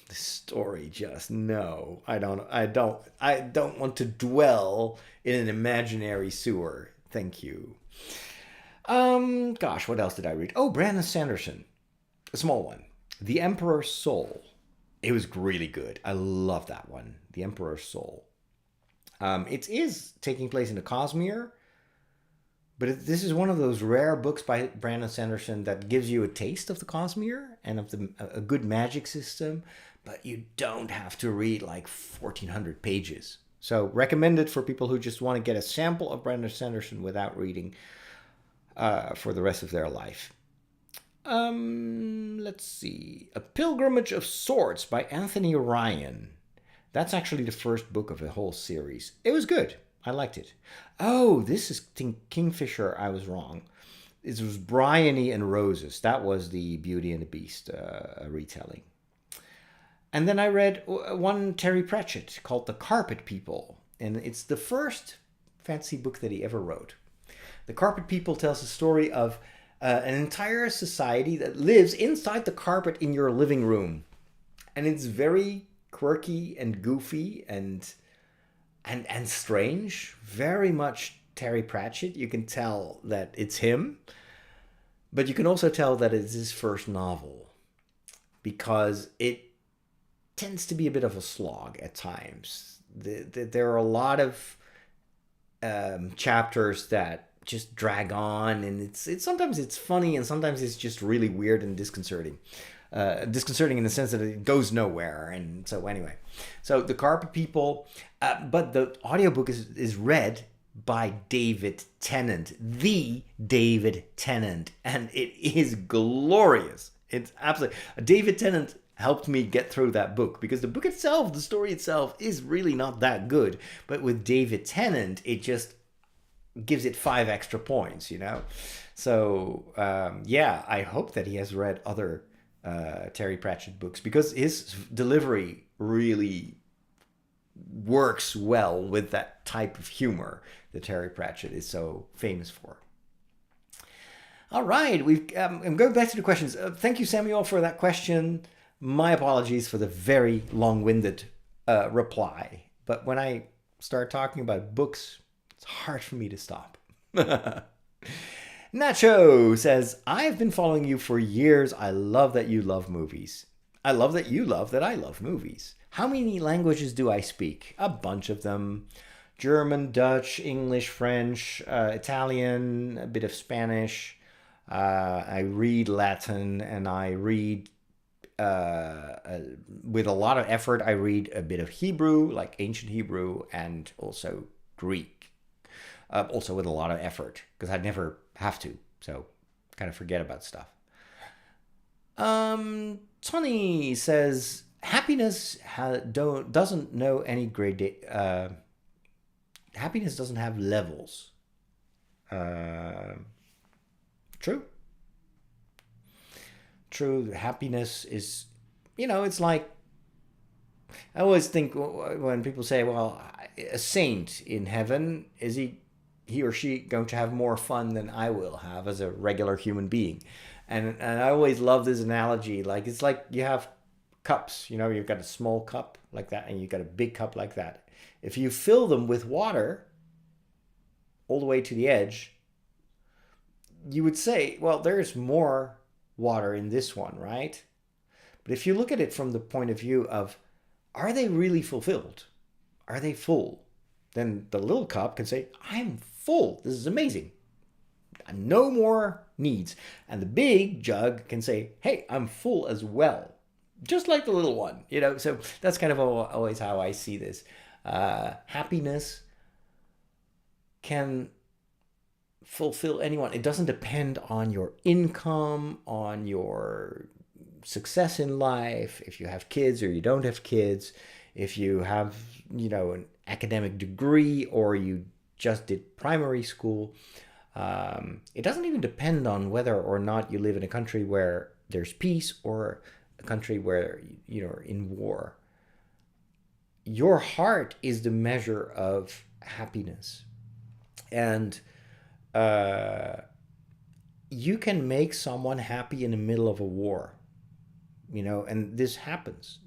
the story just, no. I don't want to dwell in an imaginary sewer. Thank you. Gosh, what else did I read? Oh, Brandon Sanderson. A small one. The Emperor's Soul. It was really good. I love that one. The Emperor's Soul. It is taking place in the Cosmere, this is one of those rare books by Brandon Sanderson that gives you a taste of the Cosmere and of a good magic system, but you don't have to read like 1,400 pages. So recommended for people who just want to get a sample of Brandon Sanderson without reading for the rest of their life. Let's see. A Pilgrimage of Sorts by Anthony Ryan. That's actually the first book of a whole series. It was good. I liked it. Oh, this is Kingfisher. I was wrong. It was Bryony and Roses. That was the Beauty and the Beast retelling. And then I read one Terry Pratchett called The Carpet People. And it's the first fantasy book that he ever wrote. The Carpet People tells the story of an entire society that lives inside the carpet in your living room. And it's very quirky and goofy and strange. Very much Terry Pratchett. You can tell that it's him. But you can also tell that it's his first novel. Because it tends to be a bit of a slog at times. There are a lot of chapters that just drag on, and it's sometimes it's funny and sometimes it's just really weird and disconcerting. Disconcerting in the sense that it goes nowhere. And so anyway, so The Carpet People, but the audiobook is read by David Tennant, the David Tennant, and it is glorious. It's absolutely, David Tennant helped me get through that book, because the book itself, the story itself, is really not that good, but with David Tennant it just gives it 5 extra points, you know. So yeah, I hope that he has read other Terry Pratchett books, because his delivery really works well with that type of humor that Terry Pratchett is so famous for. All right, I'm going back to the questions. Thank you, Samuel, for that question. My apologies for the very long-winded reply, but when I start talking about books, it's hard for me to stop. Nacho says, I've been following you for years. I love that you love movies. I love that you love that I love movies. How many languages do I speak? A bunch of them. German, Dutch, English, French, Italian, a bit of Spanish. I read Latin, and I read, with a lot of effort, I read a bit of Hebrew, like ancient Hebrew, and also Greek. Also with a lot of effort, because I never have to, so kind of forget about stuff. Tony says, happiness doesn't know any grade. Happiness doesn't have levels. True. Happiness is, it's like, I always think when people say, well, a saint in heaven, is he or she going to have more fun than I will have as a regular human being? And I always love this analogy. Like, it's like you have cups, you've got a small cup like that, and you've got a big cup like that. If you fill them with water all the way to the edge, you would say, well, there's more water in this one, right? But if you look at it from the point of view of, are they really fulfilled? Are they full? Then the little cup can say, I'm full. This is amazing. No more needs. And the big jug can say, hey, I'm full as well. Just like the little one, So that's kind of always how I see this. Happiness can fulfill anyone. It doesn't depend on your income, on your success in life, if you have kids or you don't have kids, if you have, an academic degree or you just did primary school. It doesn't even depend on whether or not you live in a country where there's peace or a country where you're in war. Your heart is the measure of happiness. And you can make someone happy in the middle of a war, and this happens.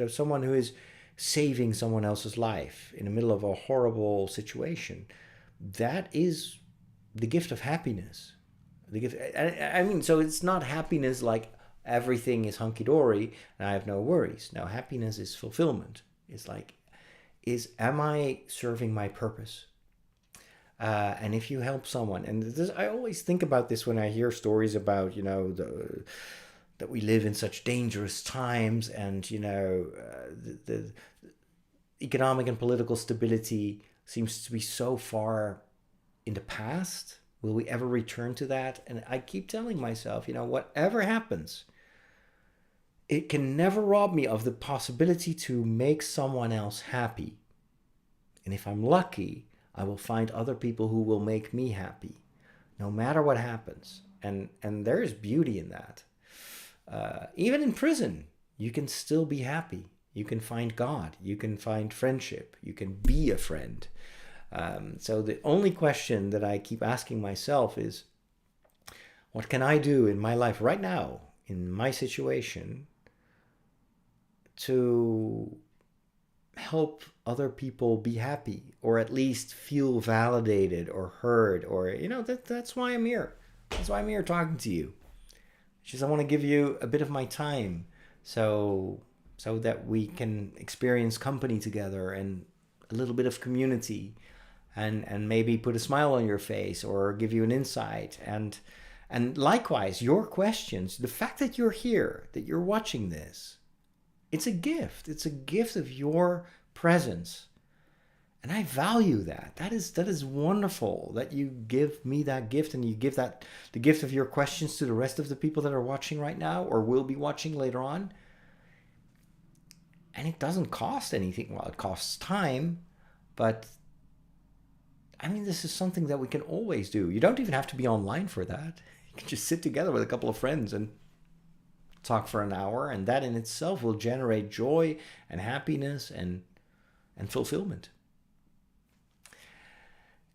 Someone who is saving someone else's life in the middle of a horrible situation. That is the gift of happiness. The gift. I mean, so it's not happiness like everything is hunky-dory and I have no worries. Now, happiness is fulfillment. It's like, am I serving my purpose? And if you help someone, and I always think about this when I hear stories about, that we live in such dangerous times, and the economic and political stability seems to be so far in the past. Will we ever return to that? And I keep telling myself, whatever happens, it can never rob me of the possibility to make someone else happy. And if I'm lucky, I will find other people who will make me happy, no matter what happens. And there is beauty in that. Even in prison, you can still be happy. You can find God. You can find friendship. You can be a friend. So the only question that I keep asking myself is, what can I do in my life right now, in my situation, to help other people be happy, or at least feel validated or heard, or that's why I'm here. That's why I'm here talking to you. It's just I want to give you a bit of my time, so that we can experience company together and a little bit of community, and maybe put a smile on your face or give you an insight. And likewise, your questions, the fact that you're here, that you're watching this, it's a gift. It's a gift of your presence. And I value that. That is wonderful that you give me that gift, and you give that the gift of your questions to the rest of the people that are watching right now or will be watching later on. And it doesn't cost anything. Well, it costs time, but I mean, this is something that we can always do. You don't even have to be online for that. You can just sit together with a couple of friends and talk for an hour, and that in itself will generate joy and happiness and fulfillment.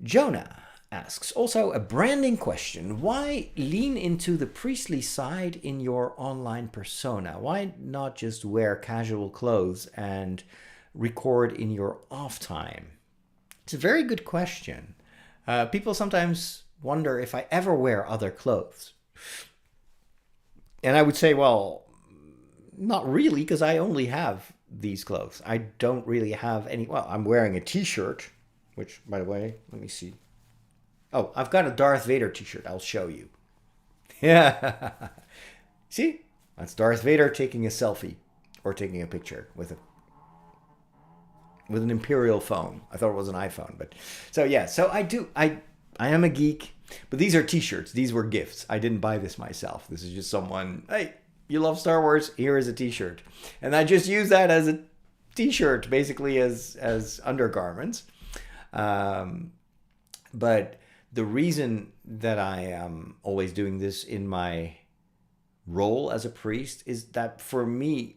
Jonah asks, also a branding question. Why lean into the priestly side in your online persona? Why not just wear casual clothes and record in your off time? It's a very good question. People sometimes wonder if I ever wear other clothes. And I would say, well, not really, because I only have these clothes. I don't really have any. Well, I'm wearing a t-shirt, which, by the way, let me see. Oh, I've got a Darth Vader t-shirt. I'll show you. Yeah. See? That's Darth Vader taking a selfie or taking a picture with an Imperial phone. I thought it was an iPhone, but so yeah. So I am a geek, but these are t-shirts. These were gifts. I didn't buy this myself. This is just someone, hey, you love Star Wars? Here is a t-shirt. And I just use that as a t-shirt, basically as undergarments. But the reason that I am always doing this in my role as a priest is that for me,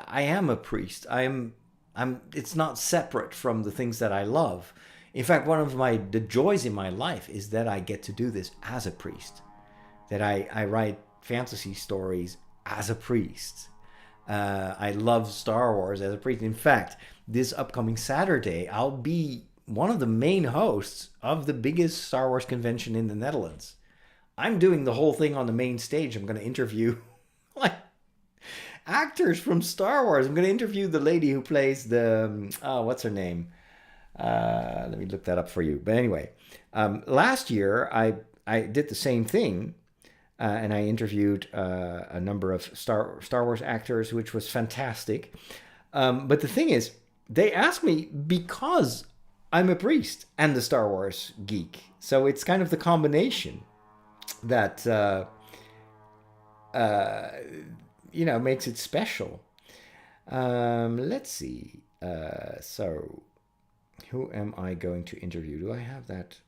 I am a priest. It's not separate from the things that I love. In fact, one of the joys in my life is that I get to do this as a priest. That I write fantasy stories as a priest. I love Star Wars as a priest. In fact, this upcoming Saturday, I'll be one of the main hosts of the biggest Star Wars convention in the Netherlands. I'm doing the whole thing on the main stage. I'm going to interview like actors from Star Wars. I'm going to interview the lady who plays the what's her name? Let me look that up for you. But anyway, last year I did the same thing, and I interviewed a number of Star Wars actors, which was fantastic. But the thing is, they asked me because I'm a priest and a Star Wars geek, so it's kind of the combination that makes it special. Let's see. So, who am I going to interview? Do I have that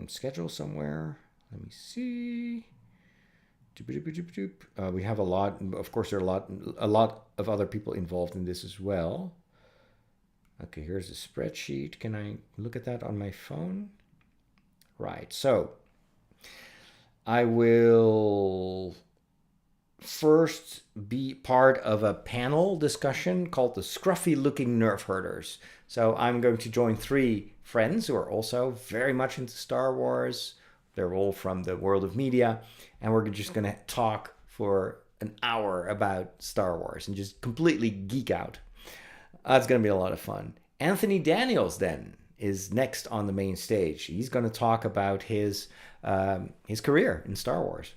schedule somewhere? Let me see. We have a lot. Of course, there are a lot of other people involved in this as well. Okay, here's a spreadsheet. Can I look at that on my phone? Right. So, I will first be part of a panel discussion called the Scruffy Looking Nerf Herders. So I'm going to join 3 friends who are also very much into Star Wars. They're all from the world of media. And we're just going to talk for an hour about Star Wars and just completely geek out. It's going to be a lot of fun. Anthony Daniels then is next on the main stage. He's going to talk about his career in Star Wars.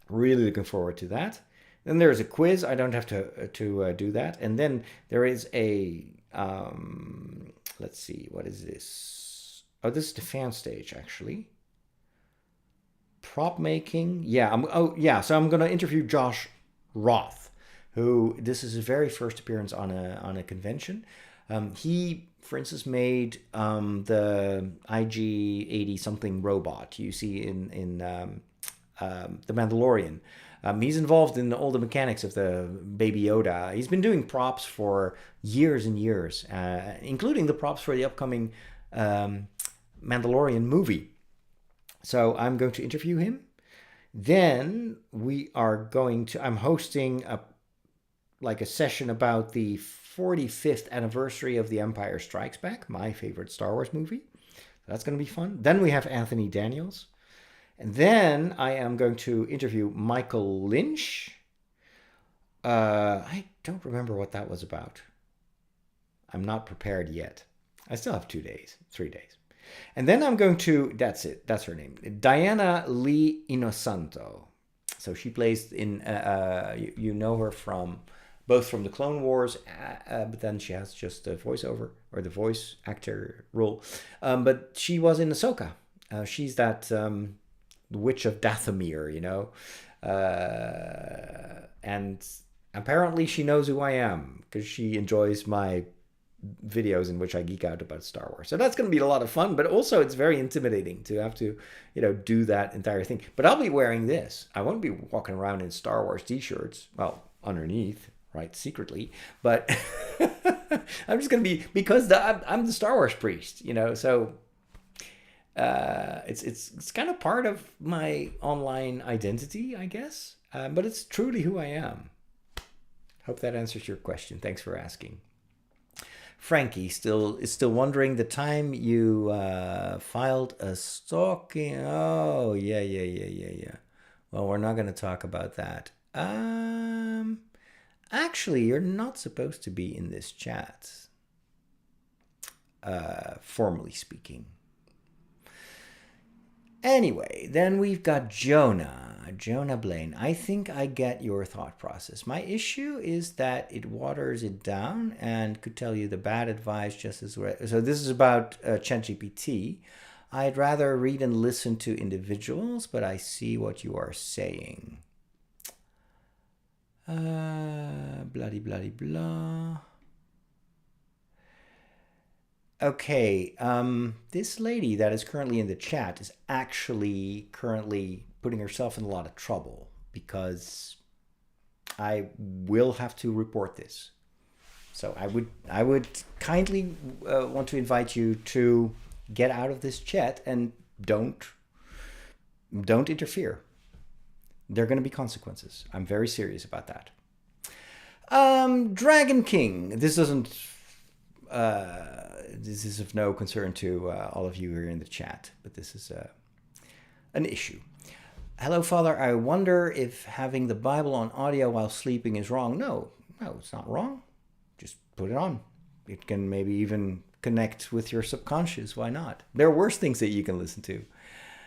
Really looking forward to that. Then there's a quiz. I don't have to do that. And then there is a let's see, what is this? Oh, this is the fan stage actually. Prop making. Yeah. So I'm going to interview Josh Roth, who this is his very first appearance on a convention. He, for instance, made the IG-80 something robot you see in The Mandalorian. He's involved in all the mechanics of the Baby Yoda. He's been doing props for years and years, including the props for the upcoming Mandalorian movie. So I'm going to interview him. Then I'm hosting a session about the 45th anniversary of The Empire Strikes Back, my favorite Star Wars movie. That's going to be fun. Then we have Anthony Daniels. And then I am going to interview Michael Lynch. I don't remember what that was about. I'm not prepared yet. I still have 3 days. And then I'm going to, that's it, that's her name, Diana Lee Inosanto. So she plays in, you know her from, both from the Clone Wars, but then she has just a voiceover, or the voice actor role. But she was in Ahsoka. She's that Witch of Dathomir, you know. And apparently she knows who I am, because she enjoys my videos in which I geek out about Star Wars. So that's going to be a lot of fun, but also it's very intimidating to have to, do that entire thing. But I'll be wearing this. I won't be walking around in Star Wars t-shirts, well, underneath, right, secretly, but I'm just going to be, because I'm the Star Wars priest, so it's kind of part of my online identity, I guess, but it's truly who I am. Hope that answers your question. Thanks for asking. Frankie is still wondering the time you filed a stalking. Oh, yeah. Well, we're not going to talk about that. Actually, you're not supposed to be in this chat, formally speaking. Anyway, then we've got Jonah Blaine. I think I get your thought process. My issue is that it waters it down and could tell you the bad advice just as well. So this is about ChatGPT. I'd rather read and listen to individuals, but I see what you are saying. Blah. Okay, this lady that is currently in the chat is actually currently putting herself in a lot of trouble, because I will have to report this. So I would kindly want to invite you to get out of this chat and don't interfere. There are going to be consequences. I'm very serious about that. Dragon King. This is of no concern to all of you here in the chat, but this is an issue. Hello, Father. I wonder if having the Bible on audio while sleeping is wrong. No, it's not wrong. Just put it on. It can maybe even connect with your subconscious. Why not? There are worse things that you can listen to.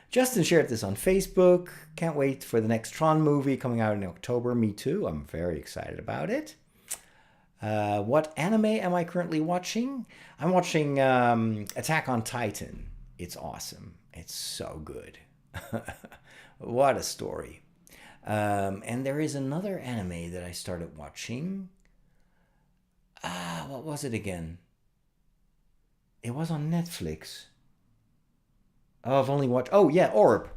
Justin shared this on Facebook. Can't wait for the next Tron movie coming out in October. Me too. I'm very excited about it. What anime am I currently watching? I'm watching Attack on Titan. It's awesome. It's so good. What a story. And there is another anime that I started watching. What was it again? It was on Netflix. Oh, I've only watched... Oh, yeah, Orb.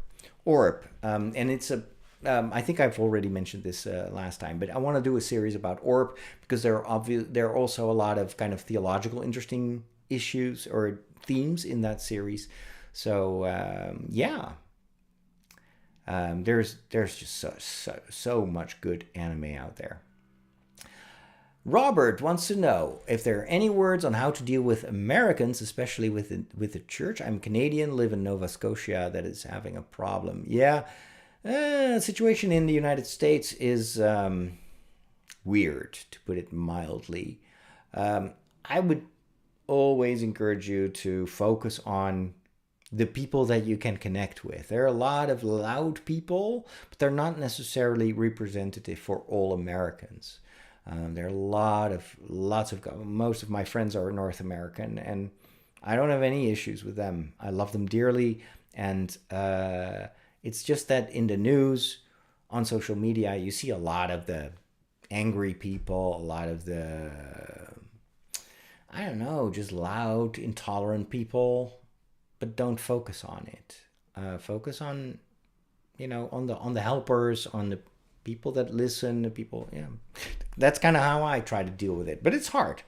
And it's a... I think I've already mentioned this last time, but I want to do a series about Orb, because there are also a lot of kind of theological interesting issues or themes in that series. So, yeah. There's just so much good anime out there. Robert wants to know if there are any words on how to deal with Americans, especially with the church. I'm Canadian, live in Nova Scotia, that is having a problem. Yeah, the situation in the United States is weird, to put it mildly. I always encourage you to focus on the people that you can connect with. There are a lot of loud people, but they're not necessarily representative for all Americans. There are most of my friends are North American, and I don't have any issues with them. I love them dearly, and it's just that in the news, on social media, you see a lot of the angry people, a lot of the, I don't know, just loud, intolerant people, but don't focus on it. Focus on, on the helpers, on the people that listen, the people, yeah. That's kind of how I try to deal with it, but it's hard.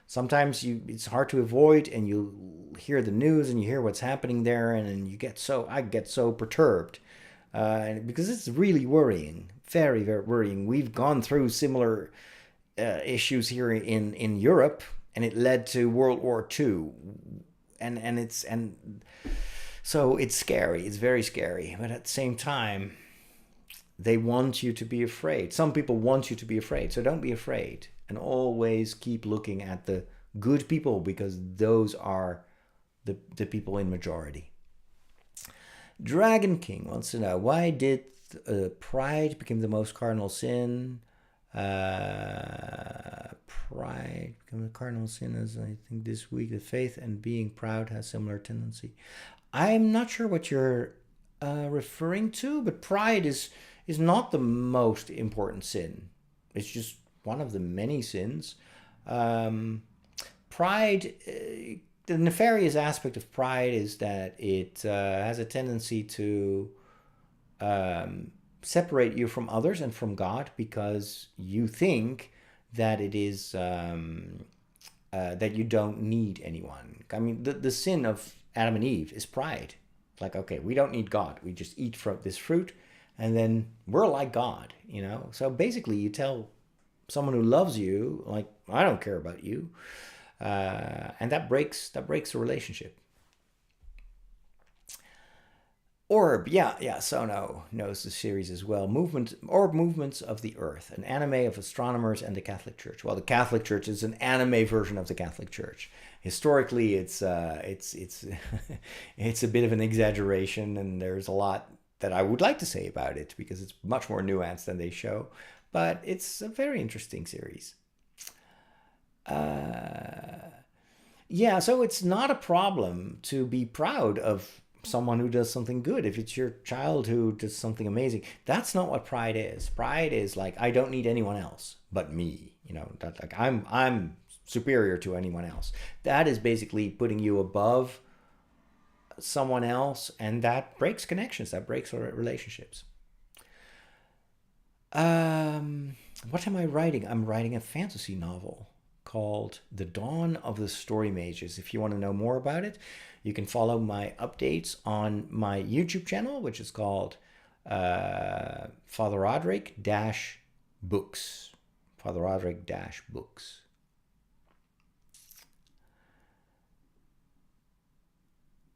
Sometimes it's hard to avoid, and you hear the news and you hear what's happening there, and then I get so perturbed, because it's really worrying, very, very worrying. We've gone through similar issues here in Europe, and it led to World War II, and so it's scary. It's very scary, but at the same time, they want you to be afraid. Some people want you to be afraid, so don't be afraid, and always keep looking at the good people, because those are the people in majority. Dragon King wants to know, why did pride become the most cardinal sin? Pride become a cardinal sin, as I think this week the faith and being proud has similar tendency. I'm not sure what you're referring to, but pride is not the most important sin. It's just one of the many sins. Pride, the nefarious aspect of pride is that it has a tendency to separate you from others and from God, because you think that it is that you don't need anyone. I mean, the sin of Adam and Eve is pride. It's like, okay, we don't need God. We just eat from this fruit, and then we're like God, So basically, you tell someone who loves you, like, I don't care about you, and that breaks the relationship. Orb, yeah, Sono knows the series as well. Movements of the Earth, an anime of astronomers and the Catholic Church. Well, the Catholic Church is an anime version of the Catholic Church. Historically, it's it's a bit of an exaggeration, and there's a lot that I would like to say about it, because it's much more nuanced than they show. But it's a very interesting series. Yeah, so it's not a problem to be proud of someone who does something good. If it's your child who does something amazing, that's not what pride is. Pride is like, I don't need anyone else but me. That, like, I'm superior to anyone else. That is basically putting you above someone else, and that breaks connections. That breaks relationships. What am I writing? I'm writing a fantasy novel called The Dawn of the Story Mages. If you want to know more about it, you can follow my updates on my YouTube channel, which is called Father Roderick Books. Father Roderick Books.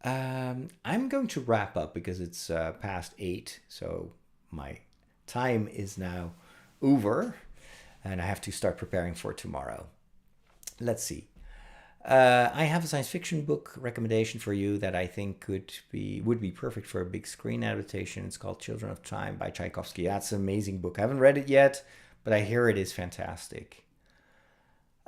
I'm going to wrap up because it's past 8, so my time is now over, and I have to start preparing for tomorrow. Let's see. I have a science fiction book recommendation for you that I think would be perfect for a big screen adaptation. It's called Children of Time by Tchaikovsky. That's an amazing book. I haven't read it yet, but I hear it is fantastic.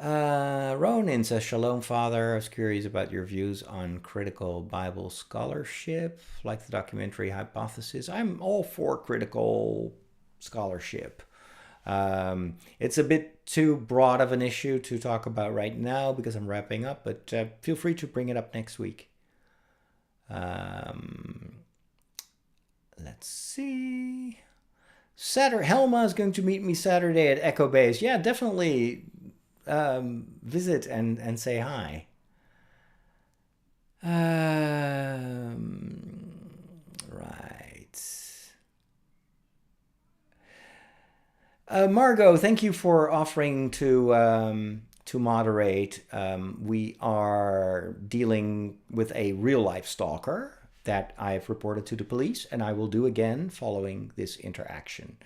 Ronan says, Shalom, Father. I was curious about your views on critical Bible scholarship, like the documentary Hypothesis. I'm all for critical scholarship. It's a bit too broad of an issue to talk about right now because I'm wrapping up, but feel free to bring it up next week. Let's see. Helma is going to meet me Saturday at Echo Base. Yeah, definitely visit and say hi. Right. Margot, thank you for offering to moderate. We are dealing with a real life stalker that I've reported to the police, and I will do again following this interaction.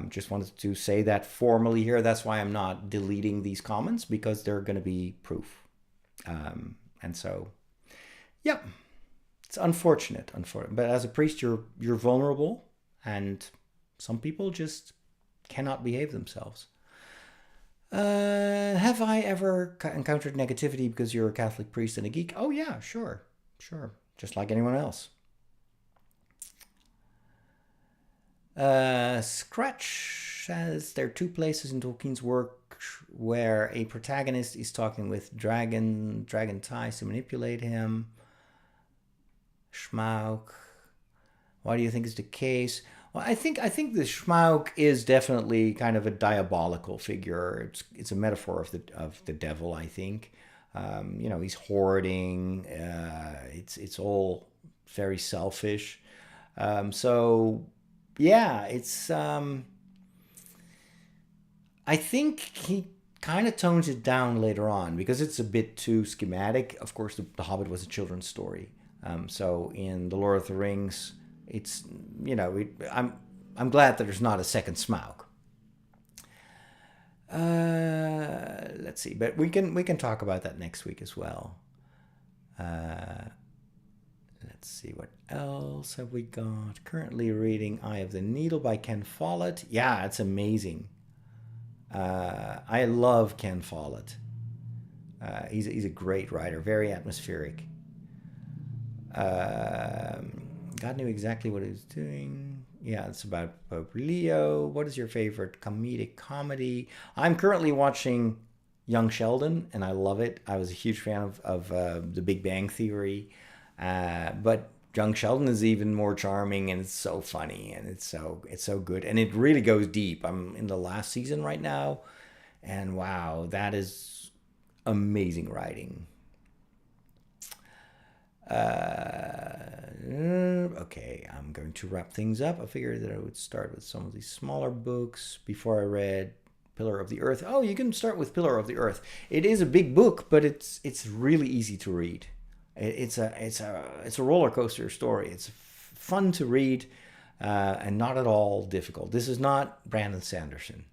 Just wanted to say that formally here. That's why I'm not deleting these comments, because they're going to be proof. And so, yeah, it's unfortunate. But as a priest, you're vulnerable, and some people just cannot behave themselves. Have I ever encountered negativity because you're a Catholic priest and a geek? Oh yeah, sure, just like anyone else. Scratch says there are two places in Tolkien's work where a protagonist is talking with dragon ties to manipulate him. Schmauk. Why do you think is the case? Well, I think the Schmauk is definitely kind of a diabolical figure. It's a metaphor of the devil. I think, he's hoarding. It's all very selfish. So yeah, it's. I think he kind of tones it down later on because it's a bit too schematic. Of course, the Hobbit was a children's story. So in the Lord of the Rings, it's I'm glad that there's not a second Smaug. Let's see, but we can talk about that next week as well. Let's see, what else have we got? Currently reading Eye of the Needle by Ken Follett. Yeah, it's amazing. I love Ken Follett. He's a great writer, very atmospheric. God knew exactly what he was doing. Yeah, it's about Pope Leo. What is your favorite comedic comedy? I'm currently watching Young Sheldon, and I love it. I was a huge fan of The Big Bang Theory, but Young Sheldon is even more charming, and it's so funny, and it's so good, and it really goes deep. I'm in the last season right now, and wow, that is amazing writing. Okay, I'm going to wrap things up. I figured that I would start with some of these smaller books before I read Pillar of the Earth. Oh, you can start with Pillar of the Earth. It is a big book, but it's really easy to read. It's a roller coaster story. It's fun to read, and not at all difficult. This is not Brandon Sanderson.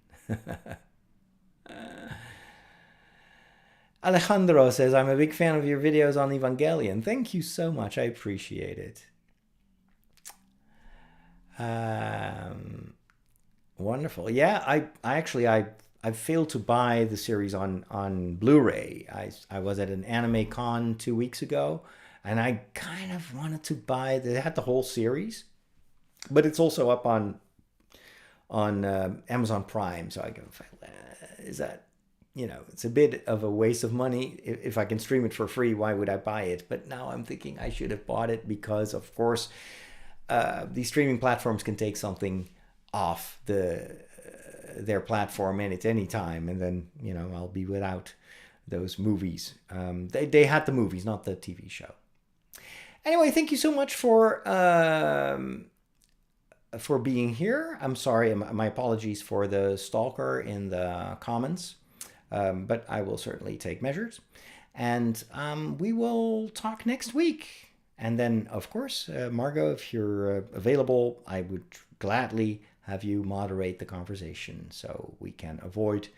Alejandro says, I'm a big fan of your videos on Evangelion. Thank you so much. I appreciate it. Wonderful. Yeah, I failed to buy the series on Blu-ray. I was at an anime con 2 weeks ago, and I kind of wanted to buy. They had the whole series, but it's also up on Amazon Prime. So I go, is that, it's a bit of a waste of money. If I can stream it for free, why would I buy it? But now I'm thinking I should have bought it because, of course, these streaming platforms can take something off their platform at any time, and then I'll be without those movies. They had the movies, not the TV show. Anyway, thank you so much for being here. I'm sorry, my apologies for the stalker in the comments. But I will certainly take measures, and we will talk next week. And then, of course, Margot, if you're available, I would gladly have you moderate the conversation so we can avoid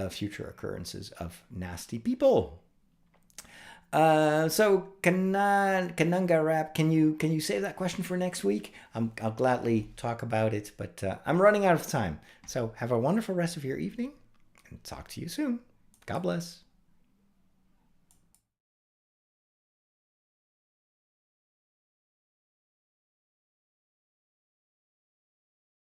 future occurrences of nasty people. So Kananga Rap, can you save that question for next week? I'll gladly talk about it, but I'm running out of time. So have a wonderful rest of your evening, and talk to you soon. God bless.